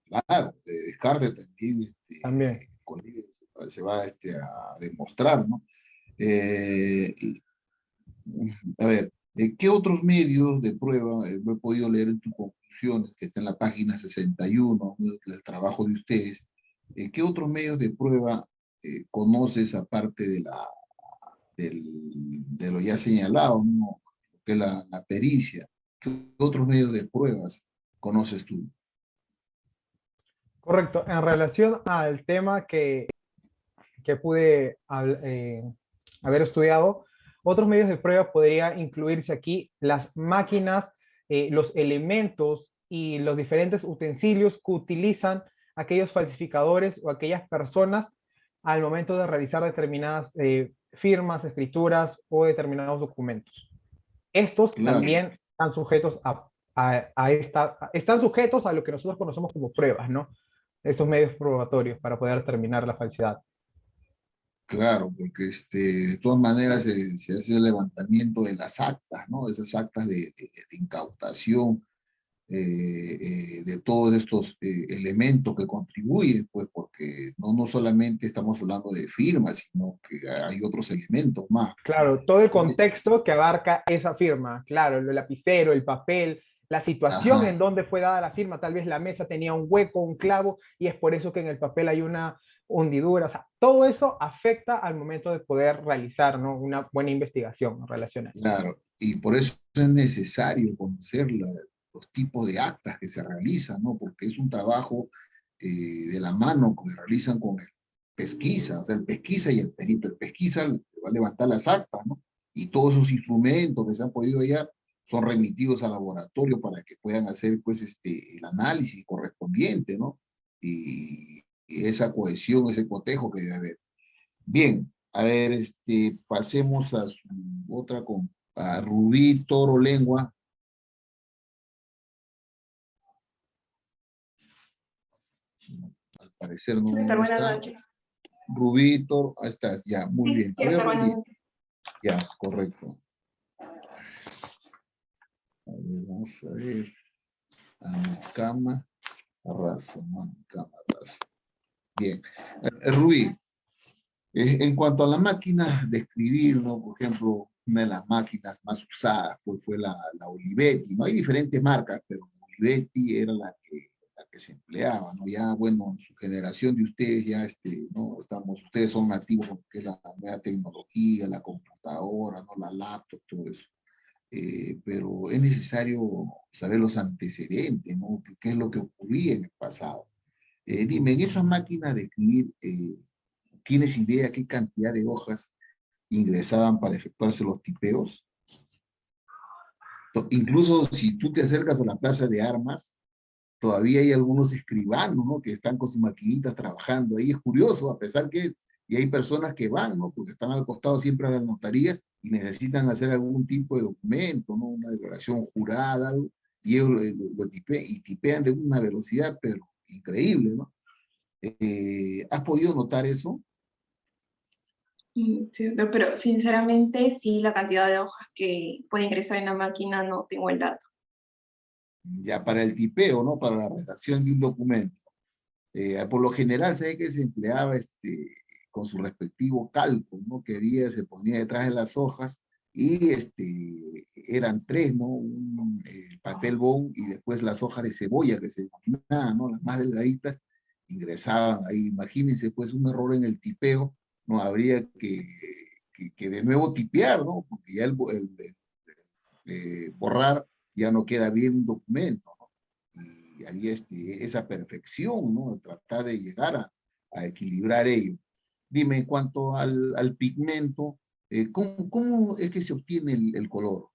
Claro, de descarte también,
También.
con ello se va a demostrar, ¿no? A ver, ¿qué otros medios de prueba, lo he podido leer en tus conclusiones, que está en la página 61, ¿no? del trabajo de ustedes, ¿qué otros medios de prueba conoces aparte de lo ya señalado, ¿no? Que es la pericia? ¿Qué otros medios de pruebas conoces tú?
Correcto. En relación al tema que pude haber estudiado, otros medios de prueba podría incluirse aquí las máquinas, los elementos y los diferentes utensilios que utilizan aquellos falsificadores o aquellas personas al momento de realizar determinadas firmas, escrituras o determinados documentos. Estos
Claro,
también están sujetos están sujetos a lo que nosotros conocemos como pruebas, ¿no? Estos medios probatorios para poder determinar la falsedad.
claro, porque de todas maneras se hace el levantamiento de las actas, ¿no? Esas actas de incautación, de todos estos elementos que contribuyen, pues porque no solamente estamos hablando de firmas, sino que hay otros elementos más.
Claro, todo el contexto que abarca esa firma, claro, el lapicero, el papel, la situación
Ajá,
en donde fue dada la firma, tal vez la mesa tenía un hueco, un clavo, y es por eso que en el papel hay una hundidura, o sea, todo eso afecta al momento de poder realizar, ¿no? Una buena investigación en relación a eso.
claro, y por eso es necesario conocer los tipos de actas que se realizan, ¿no? Porque es un trabajo de la mano que realizan con el pesquisa, o sea, el pesquisa y el perito. El pesquisa va a levantar las actas, ¿no? Y todos esos instrumentos que se han podido hallar son remitidos al laboratorio para que puedan hacer, pues, el análisis correspondiente, ¿no? Y esa cohesión, ese cotejo que debe haber. Bien, A ver, pasemos a su otra, a Rubí Toro Lengua. Al parecer no,
Sí,
no
buenas
está.
noches.
Rubí Toro, ahí estás, ya, muy
Sí,
bien. A
sí,
ver,
buenas
Rubí,
noches.
ya, correcto. A ver, vamos a ver. Anicama Arraso, ¿no? Anicama Arraso. Bien. Rubí, en cuanto a la máquina de escribir, ¿no? Por ejemplo, una de las máquinas más usadas fue la Olivetti, ¿no? Hay diferentes marcas, pero Olivetti era la que se empleaba, ¿no? Ya, bueno, en su generación de ustedes ya, ¿no? Ustedes son nativos con lo que es la nueva tecnología, la computadora, ¿no? La laptop, todo eso. Pero es necesario saber los antecedentes, ¿no? ¿Qué es lo que ocurría en el pasado? Dime, en esas máquinas de escribir, ¿tienes idea qué cantidad de hojas ingresaban para efectuarse los tipeos? Incluso si tú te acercas a la plaza de armas, todavía hay algunos escribanos, ¿no? Que están con sus maquinitas trabajando. Ahí es curioso, a pesar que y hay personas que van, ¿no? Porque están al costado siempre a las notarías y necesitan hacer algún tipo de documento, ¿no? Una declaración jurada, algo, y ellos lo tipean, y tipean de una velocidad, pero increíble, ¿no? ¿Has podido notar eso?
Sí, no, pero sinceramente sí, la cantidad de hojas que puede ingresar en la máquina no tengo el dato.
Ya para el tipeo, ¿no? Para la redacción de un documento. Por lo general, ¿sabes que se empleaba con su respectivo calco, ¿no? Que había, se ponía detrás de las hojas y eran tres, ¿no? Papel bond y después las hojas de cebolla que se denominaban, ¿no? Las más delgaditas ingresaban ahí. Imagínense, pues, un error en el tipeo, no habría que de nuevo tipear, ¿no? Porque ya borrar ya no queda bien un documento, ¿no? Y había esa perfección, ¿no? Tratar de llegar a equilibrar ello. Dime, en cuanto al pigmento, ¿cómo es que se obtiene el color?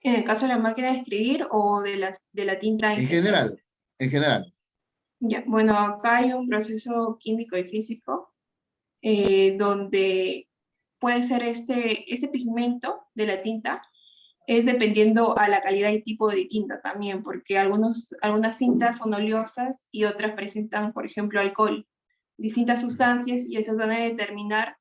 En el caso de la máquina de escribir o de la tinta en
En
general.
general, en general.
Ya, bueno, acá hay un proceso químico y físico donde puede ser ese pigmento de la tinta es dependiendo a la calidad y tipo de tinta también, porque algunas tintas son oleosas y otras presentan, por ejemplo, alcohol, distintas sustancias, y esas van a determinar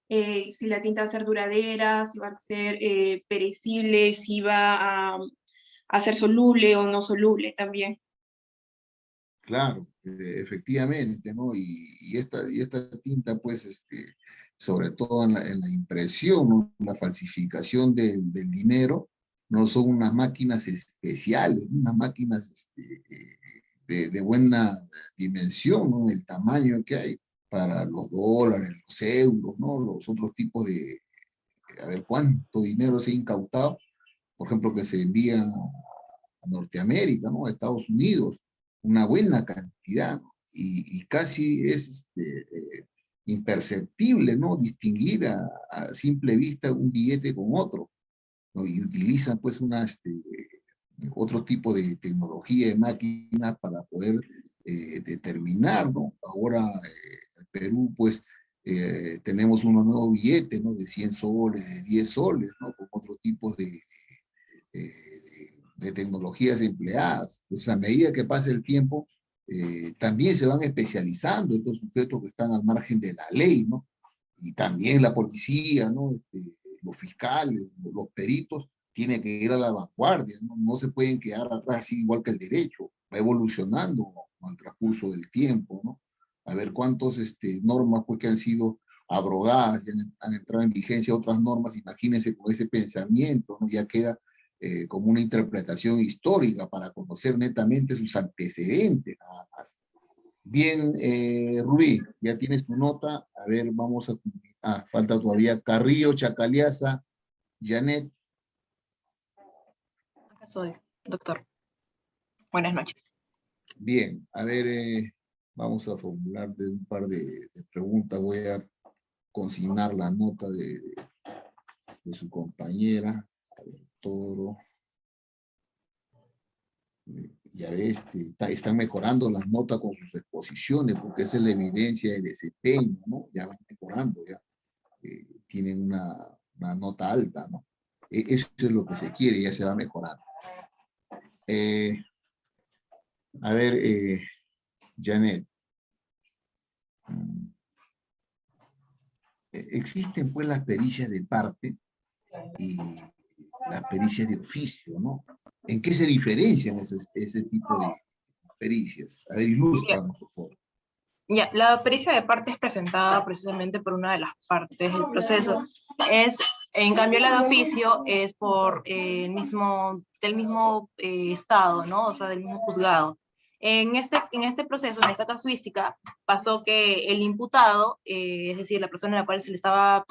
si la tinta va a ser duradera, si va a ser perecible, si va a ser soluble o no soluble también.
Claro, efectivamente, ¿no? Y esta tinta, pues, sobre todo en la impresión, ¿no? La falsificación del dinero, no son unas máquinas especiales, unas máquinas de buena dimensión, ¿no? El tamaño que hay para los dólares, los euros, ¿no? Los otros tipos a ver cuánto dinero se ha incautado, por ejemplo, que se envía a Norteamérica, ¿no? A Estados Unidos, una buena cantidad, ¿no? Y casi es imperceptible, ¿no? Distinguir a simple vista un billete con otro, ¿no? Y utilizan pues otro tipo de tecnología de máquinas para poder determinar, ¿no? Ahora en Perú pues tenemos unos nuevos billetes, ¿no? De 100 soles, de 10 soles, ¿no? Con otro tipo eh, de tecnologías empleadas. Entonces, a medida que pasa el tiempo, también se van especializando estos sujetos que están al margen de la ley, ¿no? Y también la policía, ¿no? Los fiscales, los peritos, tienen que ir a la vanguardia, ¿no? No se pueden quedar atrás así igual que el derecho, va evolucionando con el transcurso del tiempo, ¿no? A ver cuántas normas pues, que han sido abrogadas, ya han entrado en vigencia otras normas, imagínense con ese pensamiento, ¿no? Ya queda como una interpretación histórica para conocer netamente sus antecedentes, nada más. Bien, Rubí, ya tienes tu nota. A ver, vamos a... falta todavía Carrillo, Chacaliaza, Janet.
Acá soy, doctor. Buenas noches.
Bien, a ver, vamos a formular un par de preguntas. Voy a consignar la nota de su compañera. A ver, Toro. ya ves, están mejorando las notas con sus exposiciones, porque esa es la evidencia de desempeño, ¿no? Ya van mejorando, ya tienen una nota alta, ¿no? Eso es lo que se quiere, ya se va mejorando. A ver, Janet, existen pues las pericias de parte y las pericias de oficio, ¿no? ¿En qué se diferencian ese tipo de pericias? A ver, ilústranos, por favor.
Ya, la pericia de parte es presentada precisamente por una de las partes del proceso. En cambio, la de oficio es por del mismo estado, ¿no? O sea, del mismo juzgado. En este proceso, en esta casuística, pasó que el imputado, es decir, la persona a la cual se le estaba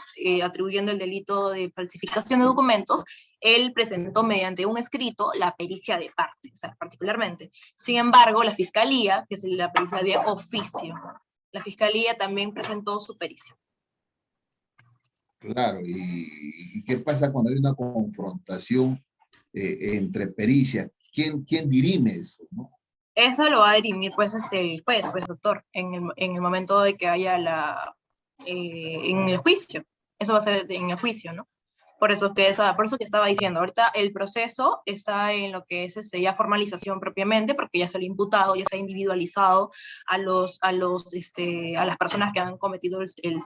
atribuyendo el delito de falsificación de documentos, él presentó mediante un escrito la pericia de parte, o sea, particularmente. Sin embargo, la fiscalía, que es la pericia de oficio, la fiscalía también presentó su pericia.
Claro, ¿y qué pasa cuando hay una confrontación entre pericias? ¿Quién dirime eso, no?
Eso lo va a dirimir pues el juez, pues doctor, en el momento de que haya en el juicio. Eso va a ser en el juicio, ¿no? Por eso que estaba diciendo, ahorita el proceso está en lo que es ya formalización propiamente, porque ya se lo ha imputado, ya se ha individualizado a las personas que han cometido que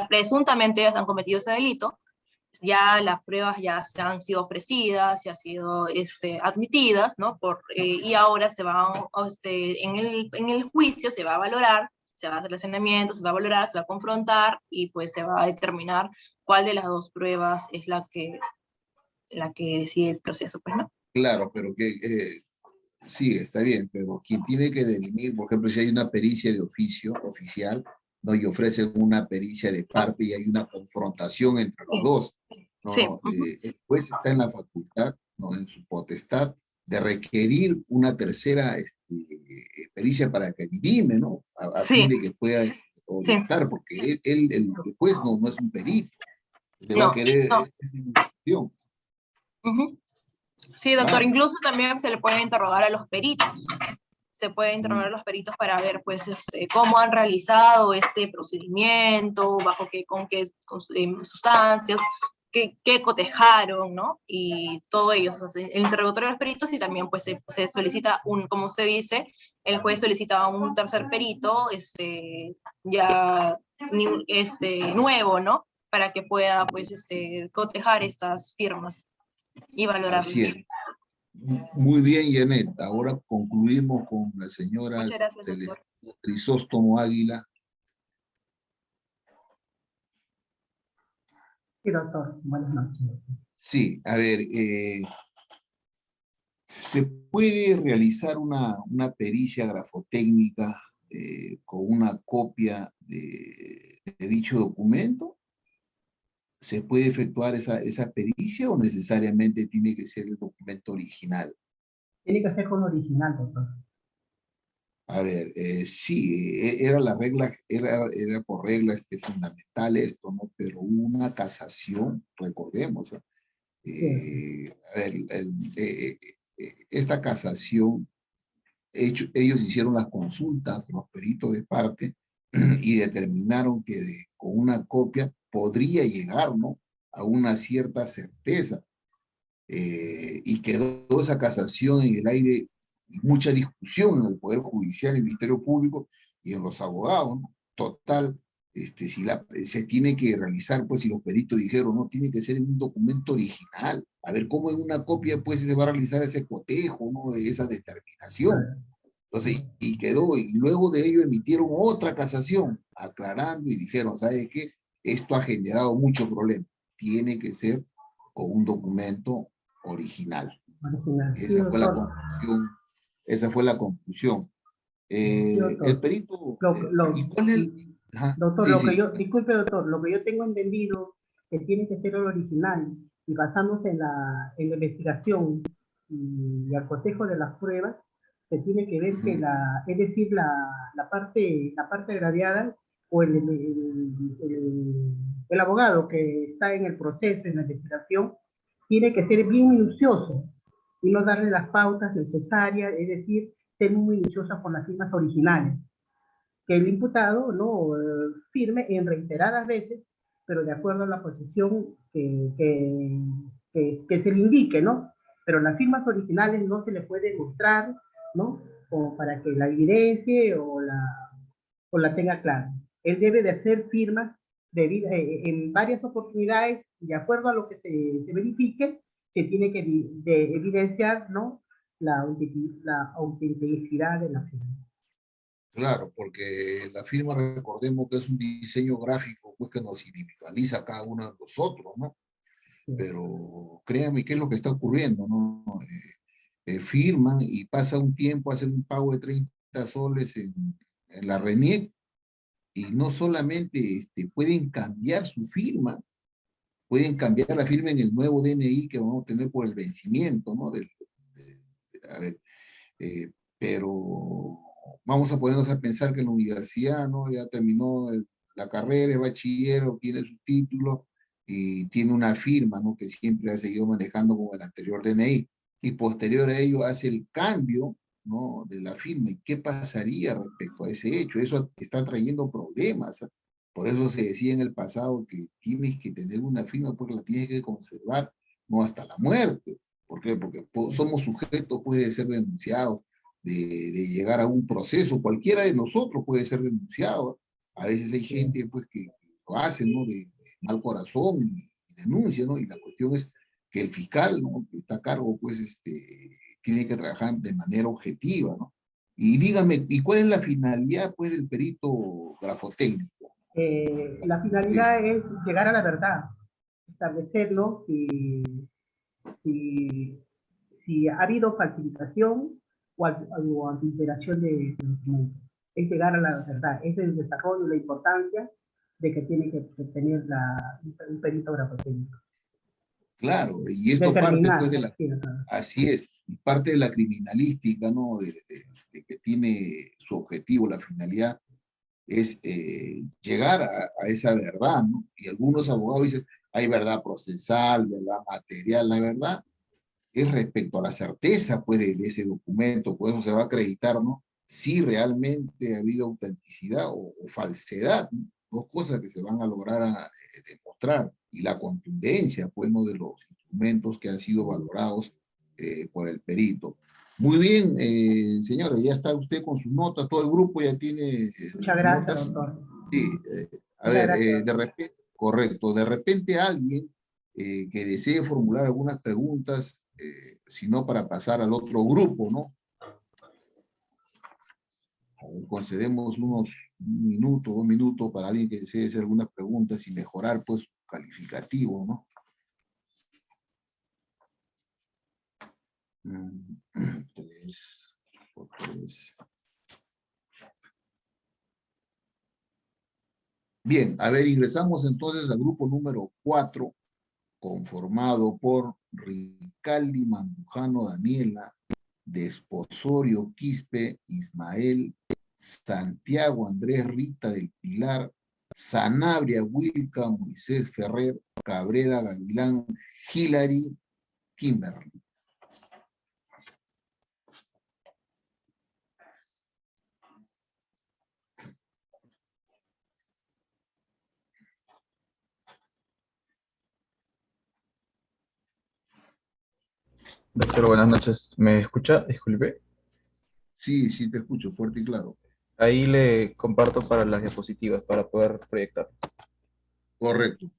presuntamente han cometido ese delito. Ya las pruebas ya han sido ofrecidas, ya han sido admitidas, ¿no? Y ahora se va, en el juicio se va a valorar, se va a hacer el señalamiento, se va a valorar, se va a confrontar y pues se va a determinar cuál de las dos pruebas es la que decide el proceso, pues, ¿no?
Claro, pero sí, está bien, pero quien tiene que dirimir, por ejemplo, si hay una pericia de oficio, oficial, ¿no? Y ofrecen una pericia de parte y hay una confrontación entre los dos, ¿no?
Sí.
El juez está en la facultad, ¿no? En su potestad de requerir una tercera pericia para que dirime, ¿no? A fin de que pueda orientar, porque el juez no es un perito, le va a querer esa información.
Sí, doctor,
Claro.
incluso también se le puede interrogar a los peritos. Se puede interrogar a los peritos para ver, pues, cómo han realizado este procedimiento, con qué sustancias, qué cotejaron, ¿no? Y todo ello, o sea, el interrogatorio de los peritos, y también, pues, se solicita como usted dice, el juez solicita un tercer perito, nuevo, ¿no? Para que pueda, pues, cotejar estas firmas y valorarlas.
Así es. Muy bien, Janet. Ahora concluimos con la señora
Muchas gracias, doctor.
Crisóstomo Águila.
Sí, doctor. Buenas noches.
Sí, a ver, ¿se puede realizar una pericia grafotécnica con una copia de dicho documento? ¿Se puede efectuar esa pericia o necesariamente tiene que ser el documento original?
Tiene que ser con original, doctor.
A ver, sí, era la regla, era por regla fundamental esto, ¿no? Pero hubo una casación, recordemos. A ver, esta casación, ellos hicieron las consultas, los peritos de parte, y determinaron que con una copia podría llegar, ¿no? A una cierta certeza. Y quedó esa casación en el aire, y mucha discusión en el Poder Judicial, en el Ministerio Público y en los abogados, ¿no? Total, se tiene que realizar, pues si los peritos dijeron, no, tiene que ser en un documento original. A ver, ¿cómo en una copia pues se va a realizar ese cotejo, ¿no? Esa determinación. Entonces, y quedó, y luego de ello emitieron otra casación, aclarando y dijeron, ¿sabes qué? Esto ha generado mucho problema. Tiene que ser con un documento original. Esa fue la conclusión. Esa fue la conclusión. El perito... ¿y cuál es el...?
Doctor, disculpe, doctor, lo que yo tengo entendido que tiene que ser el original y basándose en la investigación y el cotejo de las pruebas, se tiene que ver que es decir, la parte agraviada o el abogado que está en el proceso, en la investigación, tiene que ser bien minucioso y no darle las pautas necesarias, es decir, ser muy minuciosa por las firmas originales. Que el imputado no firme en reiteradas veces, pero de acuerdo a la posición que se le indique, ¿no? Pero las firmas originales no se le puede mostrar, ¿no? Como para que la evidencie o la tenga clara. Él debe de hacer firmas en varias oportunidades, de acuerdo a lo que se verifique, se tiene que evidenciar, ¿no? La autenticidad de la firma.
Claro, porque la firma, recordemos que es un diseño gráfico, pues que nos individualiza a cada uno de nosotros, ¿no?
Sí.
Pero créanme qué es lo que está ocurriendo, ¿no? Firman y pasa un tiempo, hacen un pago de 30 soles en la RENIEC, y no solamente pueden cambiar su firma, pueden cambiar la firma en el nuevo DNI que vamos a tener por el vencimiento, ¿no? A ver, pero vamos a ponernos a pensar que en la universidad, ¿no? Ya terminó la carrera, es bachiller, obtiene su título y tiene una firma, ¿no? Que siempre ha seguido manejando como el anterior DNI, y posterior a ello hace el cambio, ¿no? De la firma. ¿Y qué pasaría respecto a ese hecho? Eso está trayendo problemas, ¿eh? Por eso se decía en el pasado que tienes que tener una firma porque la tienes que conservar, no hasta la muerte. ¿Por qué? Porque somos sujetos, puede ser denunciados, de llegar a un proceso. Cualquiera de nosotros puede ser denunciado. A veces hay gente pues que lo hace, ¿no? De mal corazón y denuncia, ¿no? Y la cuestión es que el fiscal, ¿no? Que está a cargo, pues, tiene que trabajar de manera objetiva, ¿no? Y dígame, ¿y cuál es la finalidad, pues, del perito grafotécnico?
La finalidad es llegar a la verdad, establecerlo si ha habido falsificación o adulteración de documentos. Es llegar a la verdad, es el desarrollo, la importancia de que tiene que tener un perito grafotécnico.
Claro, y esto parte, pues, de la... Así es, y parte de la criminalística, ¿no? De que tiene su objetivo, la finalidad, es llegar a esa verdad, ¿no? Y algunos abogados dicen, hay verdad procesal, verdad material, la verdad es respecto a la certeza, pues, de ese documento, por eso se va a acreditar, ¿no? Si realmente ha habido autenticidad o falsedad, ¿no? Dos cosas que se van a lograr demostrar, y la contundencia, pues, ¿no? De los instrumentos que han sido valorados por el perito. Muy bien, señora, ya está usted con sus notas, todo el grupo ya tiene
Muchas gracias,
notas.
doctor.
Sí, a ver, de repente, correcto, de repente alguien que desee formular algunas preguntas, sino para pasar al otro grupo, ¿no? Concedemos un minuto, 2 minutos para alguien que desee hacer algunas preguntas y mejorar, pues, su calificativo, ¿no? Tres, por tres. Bien, a ver, ingresamos entonces al grupo número 4, conformado por Ricaldi Mandujano Daniela, Desposorio Quispe Ismael, Santiago Andrés Rita del Pilar, Sanabria Wilca Moisés Ferrer, Cabrera Gavilán Hilary Kimberly.
Doctor, buenas noches. ¿Me escucha? Disculpe.
Sí, sí, te escucho fuerte y claro.
Ahí le comparto para las diapositivas para poder proyectar.
Correcto.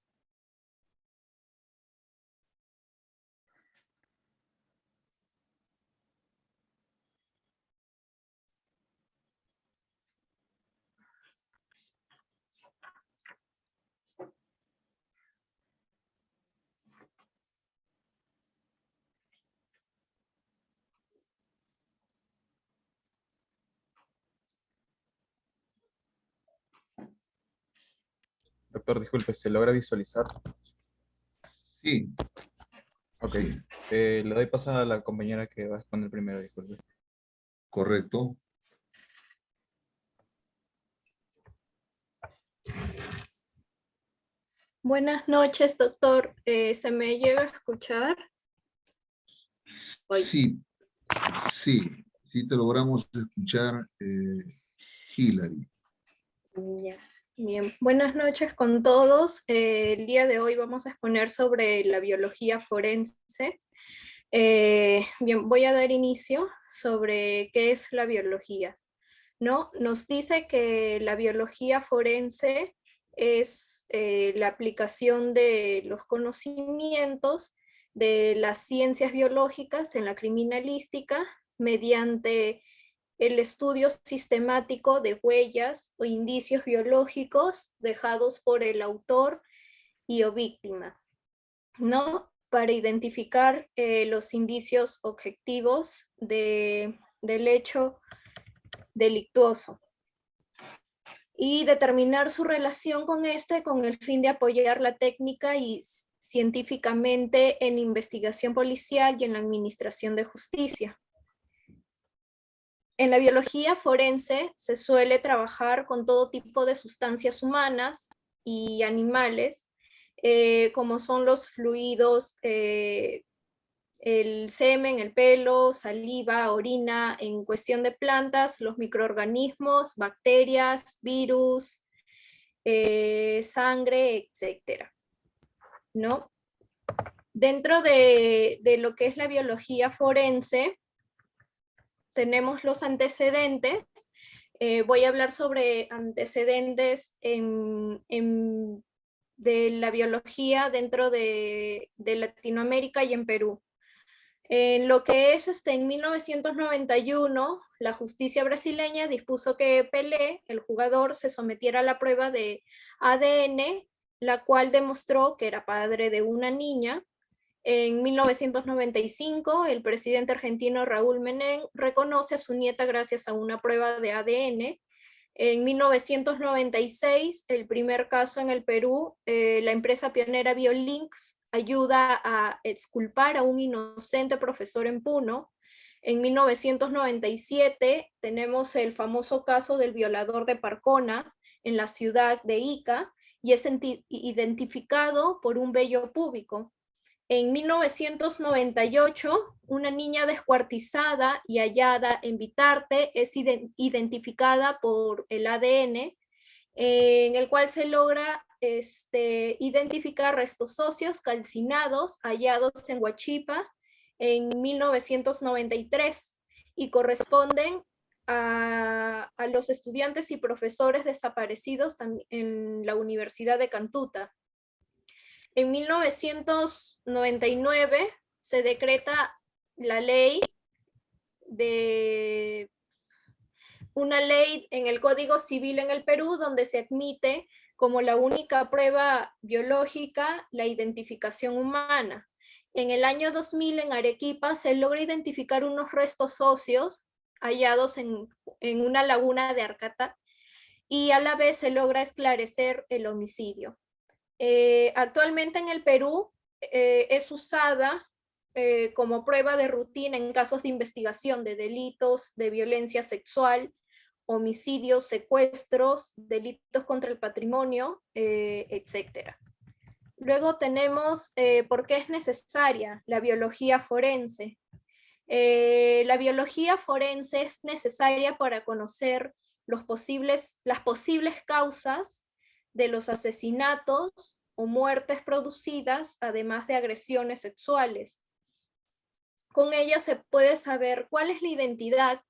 Doctor, disculpe, ¿se logra visualizar?
Sí.
Ok.
Sí,
Le doy paso a la compañera que va a exponer primero, disculpe.
correcto.
Buenas noches, doctor. ¿Se me llega a escuchar? Hoy.
Sí, sí te logramos escuchar, Hilary.
Ya. Bien, buenas noches con todos. El día de hoy vamos a exponer sobre la biología forense. Bien, voy a dar inicio sobre qué es la biología, ¿no? Nos dice que la biología forense es la aplicación de los conocimientos de las ciencias biológicas en la criminalística mediante el estudio sistemático de huellas o indicios biológicos dejados por el autor y o víctima, ¿no? Para identificar los indicios objetivos del hecho delictuoso y determinar su relación con este con el fin de apoyar la técnica y científicamente en investigación policial y en la administración de justicia. En la biología forense se suele trabajar con todo tipo de sustancias humanas y animales, como son los fluidos, el semen, el pelo, saliva, orina. En cuestión de plantas, los microorganismos, bacterias, virus, sangre, etc., ¿no? Dentro de lo que es la biología forense, tenemos los antecedentes. Voy a hablar sobre antecedentes de la biología dentro de Latinoamérica y en Perú. En lo que es en 1991, la justicia brasileña dispuso que Pelé, el jugador, se sometiera a la prueba de ADN, la cual demostró que era padre de una niña. En 1995, el presidente argentino Raúl Menem reconoce a su nieta gracias a una prueba de ADN. En 1996, el primer caso en el Perú, la empresa pionera Biolinks ayuda a exculpar a un inocente profesor en Puno. En 1997 tenemos el famoso caso del violador de Parcona en la ciudad de Ica y es identificado por un vello púbico. En 1998, una niña descuartizada y hallada en Bitarte es identificada por el ADN, en el cual se logra identificar restos óseos calcinados hallados en Huachipa en 1993 y corresponden a los estudiantes y profesores desaparecidos en la Universidad de Cantuta. En 1999 se decreta la ley una ley en el Código Civil en el Perú donde se admite como la única prueba biológica la identificación humana. En el año 2000 en Arequipa se logra identificar unos restos óseos hallados en una laguna de Arcata y a la vez se logra esclarecer el homicidio. Actualmente en el Perú es usada como prueba de rutina en casos de investigación de delitos de violencia sexual, homicidios, secuestros, delitos contra el patrimonio, etc. Luego tenemos por qué es necesaria la biología forense. La biología forense es necesaria para conocer las posibles causas de los asesinatos o muertes producidas, además de agresiones sexuales. Con ella se puede saber cuál es la identidad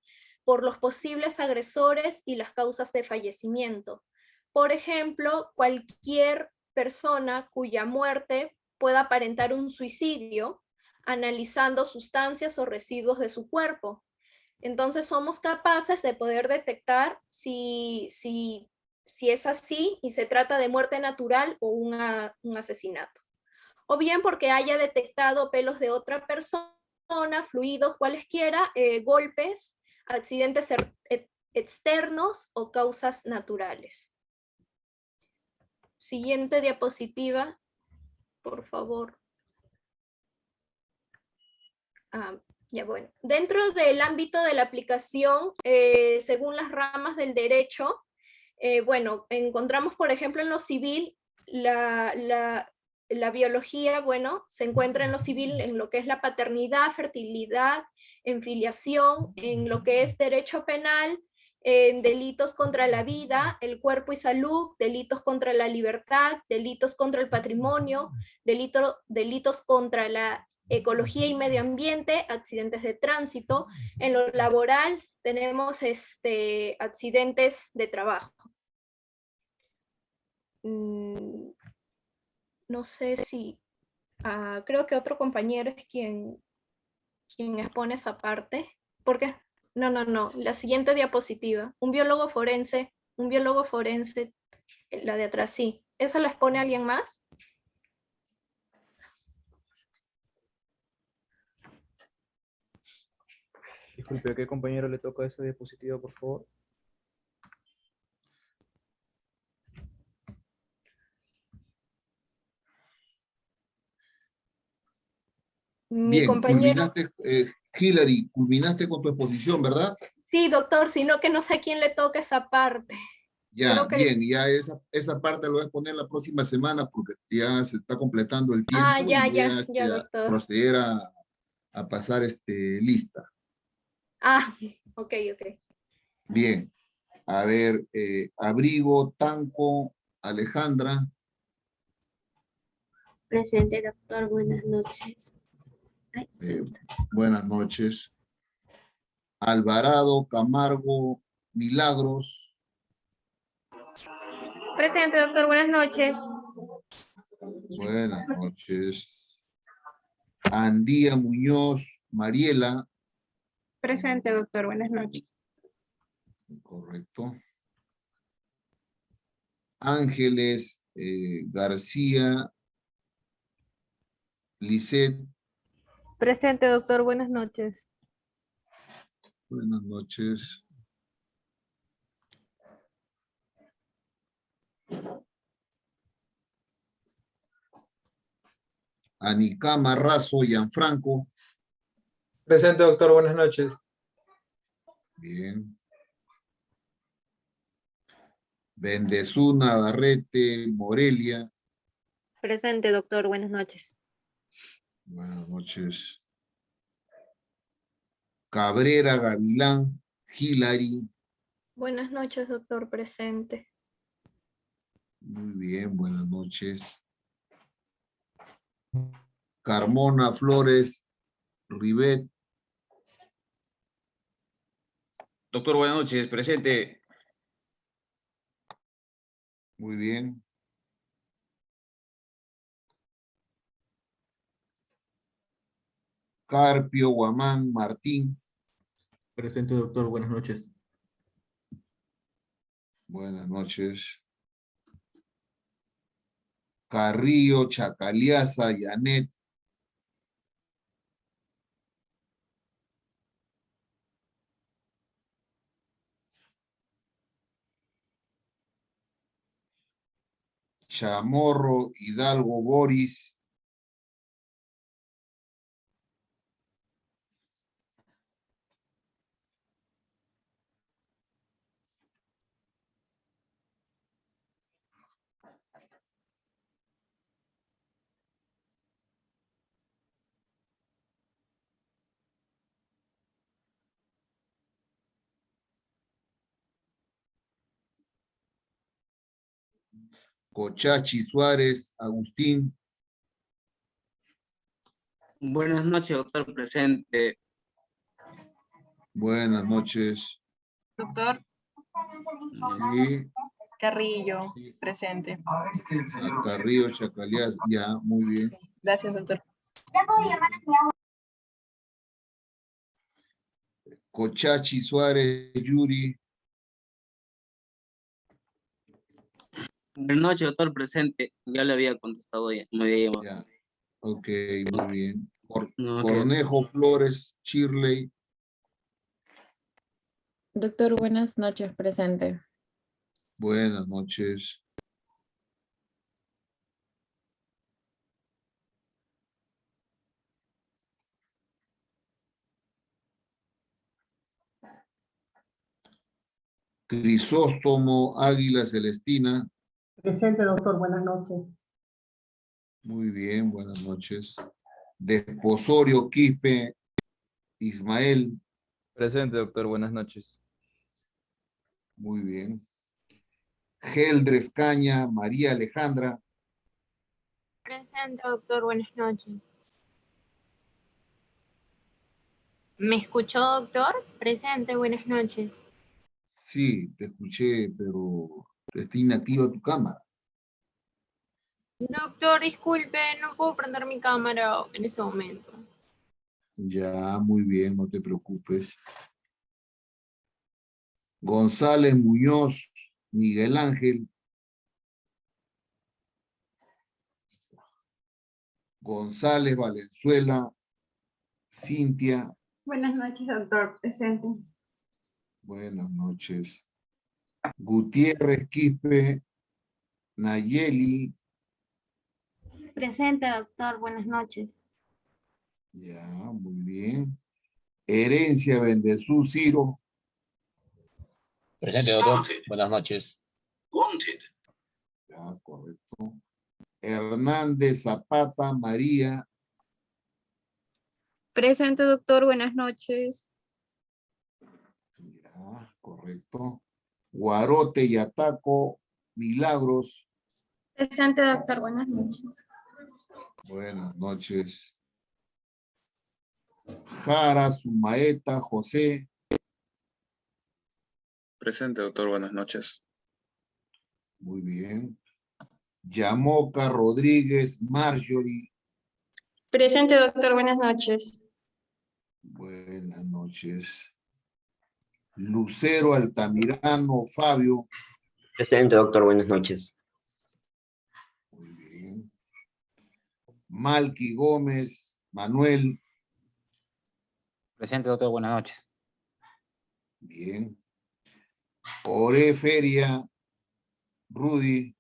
por los posibles agresores y las causas de fallecimiento. Por ejemplo, cualquier persona cuya muerte pueda aparentar un suicidio, analizando sustancias o residuos de su cuerpo. Entonces somos capaces de poder detectar si es así y se trata de muerte natural o un asesinato. O bien porque haya detectado pelos de otra persona, fluidos cualesquiera, golpes, accidentes externos o causas naturales. Siguiente diapositiva, por favor. Ya bueno. Dentro del ámbito de la aplicación, según las ramas del derecho, bueno, encontramos, por ejemplo, en lo civil, la biología, bueno, se encuentra en lo civil, en lo que es la paternidad, fertilidad, en filiación, en lo que es derecho penal, en delitos contra la vida, el cuerpo y salud, delitos contra la libertad, delitos contra el patrimonio, delitos contra la ecología y medio ambiente, accidentes de tránsito. En lo laboral tenemos accidentes de trabajo. No sé si, creo que otro compañero es quien expone esa parte. ¿Por qué? No, la siguiente diapositiva. Un biólogo forense, la de atrás, sí. ¿Esa la expone alguien más?
Disculpe, ¿a qué compañero le toca esa diapositiva, por favor?
Mi
Bien,
compañero.
culminaste, Hilary, culminaste con tu exposición, ¿verdad?
Sí, doctor, sino que no sé a quién le toca esa parte.
Ya,
Creo que...
bien, ya esa parte la voy a poner la próxima semana porque ya se está completando el tiempo y voy a,
ya,
a
doctor.
proceder a pasar lista.
Ok.
Bien, a ver, Abrigo, Tanco, Alejandra.
Presente, doctor. Buenas noches.
Buenas noches. Alvarado, Camargo, Milagros.
Presente, doctor. Buenas noches.
Buenas noches. Andía Muñoz, Mariela.
Presente, doctor. Buenas noches.
Correcto. Ángeles García, Lisset.
Presente, doctor. Buenas noches.
Buenas noches. Anicama Razo, Gianfranco.
Presente, doctor. Buenas noches.
Bien. Bendezú Navarrete, Morelia.
Presente, doctor. Buenas noches.
Buenas noches. Cabrera Gavilán, Hilary.
Buenas noches, doctor, presente.
Muy bien, buenas noches. Carmona Flores, Rivet.
Doctor, buenas noches, presente.
Muy bien. Carpio, Guamán, Martín.
Presente, doctor. Buenas noches.
Buenas noches. Carrillo, Chacaliaza, Yanet. Chamorro, Hidalgo, Boris. Cochachi, Suárez, Agustín.
Buenas noches, doctor, presente.
Buenas noches.
Doctor
Sí,
Carrillo, presente.
Carrillo, Chacaliaza, ya, muy bien.
Gracias, doctor.
Cochachi, Suárez, Yuri.
Buenas noches, doctor, presente. Ya le había contestado, ya me había llamado.
Ya. Ok, muy bien.
Ok.
Cornejo, Flores, Shirley.
Doctor, buenas noches, presente.
Buenas noches. Crisóstomo, Águila Celestina.
Presente, doctor. Buenas noches.
Muy bien, buenas noches. Desposorio Quispe Ismael.
Presente, doctor. Buenas noches.
Muy bien. Geldres Caña María Alejandra.
Presente, doctor. Buenas noches. ¿Me escuchó, doctor? Presente, buenas noches.
Sí, te escuché, pero está inactiva tu cámara.
Doctor, disculpe, no puedo prender mi cámara en ese momento.
Ya, muy bien, no te preocupes. González Muñoz Miguel Ángel. González Valenzuela Cintia.
Buenas noches, doctor. Presente.
Buenas noches. Gutiérrez Quispe Nayeli.
Presente, doctor. Buenas noches.
Ya, muy bien. Herencia Bendezú Ciro.
Presente, doctor. Buenas noches.
Ya, correcto. Hernández Zapata María.
Presente, doctor. Buenas noches.
Ya, correcto. Guarote Yataco Milagros.
Presente, doctor. Buenas noches.
Buenas noches. Jara Sumaeta José.
Presente, doctor. Buenas noches.
Muy bien. Yamoca Rodríguez Marjorie.
Presente, doctor. Buenas noches.
Buenas noches. Lucero Altamirano Fabio.
Presente, doctor. Buenas noches.
Muy bien. Malqui Gómez Manuel.
Presente, doctor. Buenas noches.
Bien. Ore Feria Rudy.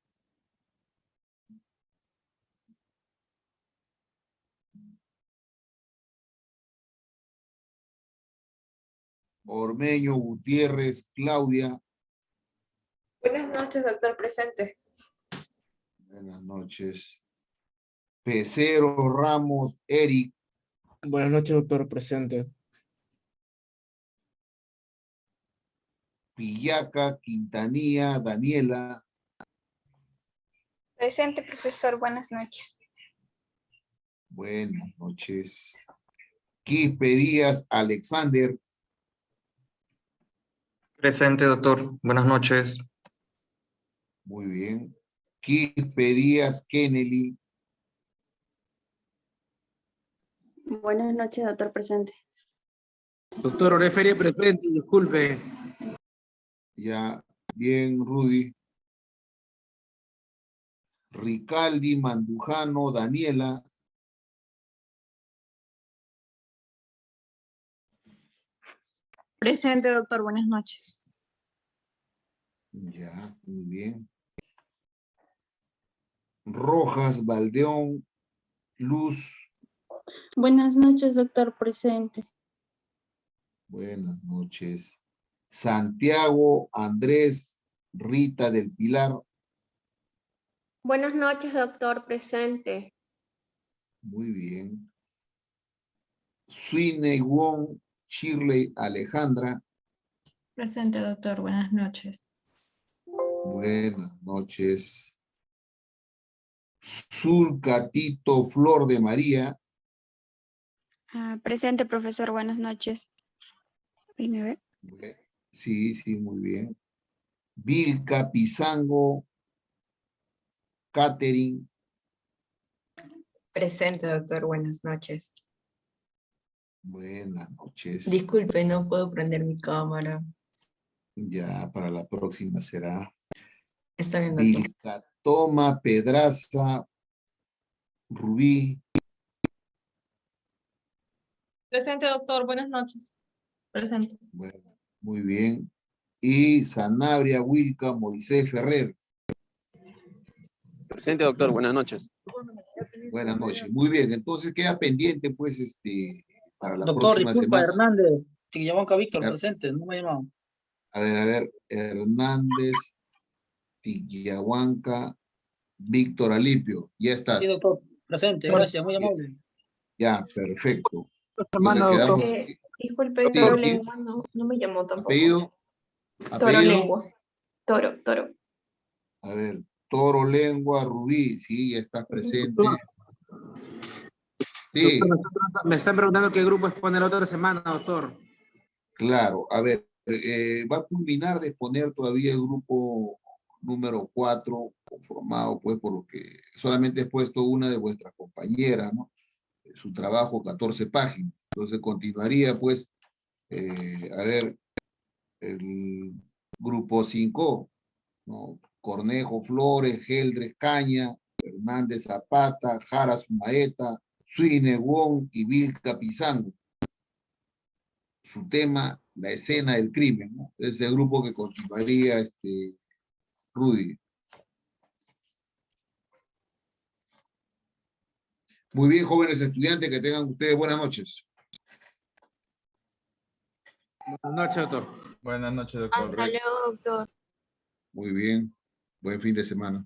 Ormeño Gutiérrez Claudia.
Buenas noches, doctor. Presente.
Buenas noches. Pecero Ramos Eric.
Buenas noches, doctor. Presente.
Pillaca Quintanilla Daniela.
Presente, profesor. Buenas noches.
Buenas noches. Quispe Díaz Alexander.
Presente, doctor. Buenas noches.
Muy bien. Quispe Díaz Kennedy.
Buenas noches, doctor. Presente.
Doctor Oreferia, presente. Disculpe.
Ya, bien, Rudy. Ricaldi Mandujano Daniela.
Presente, doctor. Buenas noches.
Ya, muy bien. Rojas Valdeón Luz.
Buenas noches, doctor. Presente.
Buenas noches. Santiago Andrés Rita del Pilar.
Buenas noches, doctor. Presente.
Muy bien. Sweeney Wong Shirley Alejandra.
Presente, doctor. Buenas noches.
Buenas noches. Zulca Tito Flor de María.
Presente, profesor. Buenas noches. ¿Ahí me ve?
Sí, sí, muy bien. Vilca Pizango Catherine.
Presente, doctor. Buenas noches.
Buenas noches.
Disculpe, no puedo prender mi cámara.
Ya, para la próxima será.
Está bien, doctor.
Vilca Toma Pedraza Rubí.
Presente, doctor. Buenas noches. Presente.
Bueno, muy bien. Y Sanabria Wilca Moisés Ferrer.
Presente, doctor. Buenas noches.
Buenas noches. Muy bien. Entonces queda pendiente, pues, para la
Doctor,
próxima
disculpa,
semana.
Hernández. Tiquillahuanca Víctor, presente, no me ha llamado.
A ver. Hernández Tiquillahuanca Víctor Alipio, ya estás.
Sí, doctor. Presente, gracias, muy amable.
Ya, perfecto.
Hermano,
Entonces
doctor.
quedamos-
Disculpe,
Sí,
Toro
sí.
Lengua, no me llamó tampoco.
¿Apellido?
Toro
¿Apellido?
Lengua. Toro.
A ver, Toro Lengua Rubí, sí, ya estás presente. Sí,
Doctor, me están preguntando qué grupo expone la otra semana, doctor.
claro. A ver, va a culminar de exponer todavía el grupo número 4, conformado pues por lo que solamente he puesto una de vuestras compañeras, ¿no? Su trabajo, 14 páginas. Entonces continuaría pues, a ver, el grupo 5, ¿no? Cornejo Flores, Geldres Caña, Hernández Zapata, Jara Sumaeta, Suine Wong y Vilca Pizango. Su tema, la escena del crimen, ¿no? Es el grupo que continuaría, Rudy. Muy bien, jóvenes estudiantes, que tengan ustedes buenas noches.
Buenas noches, doctor.
Buenas noches, doctor.
Hasta luego, doctor.
Muy bien, buen fin de semana.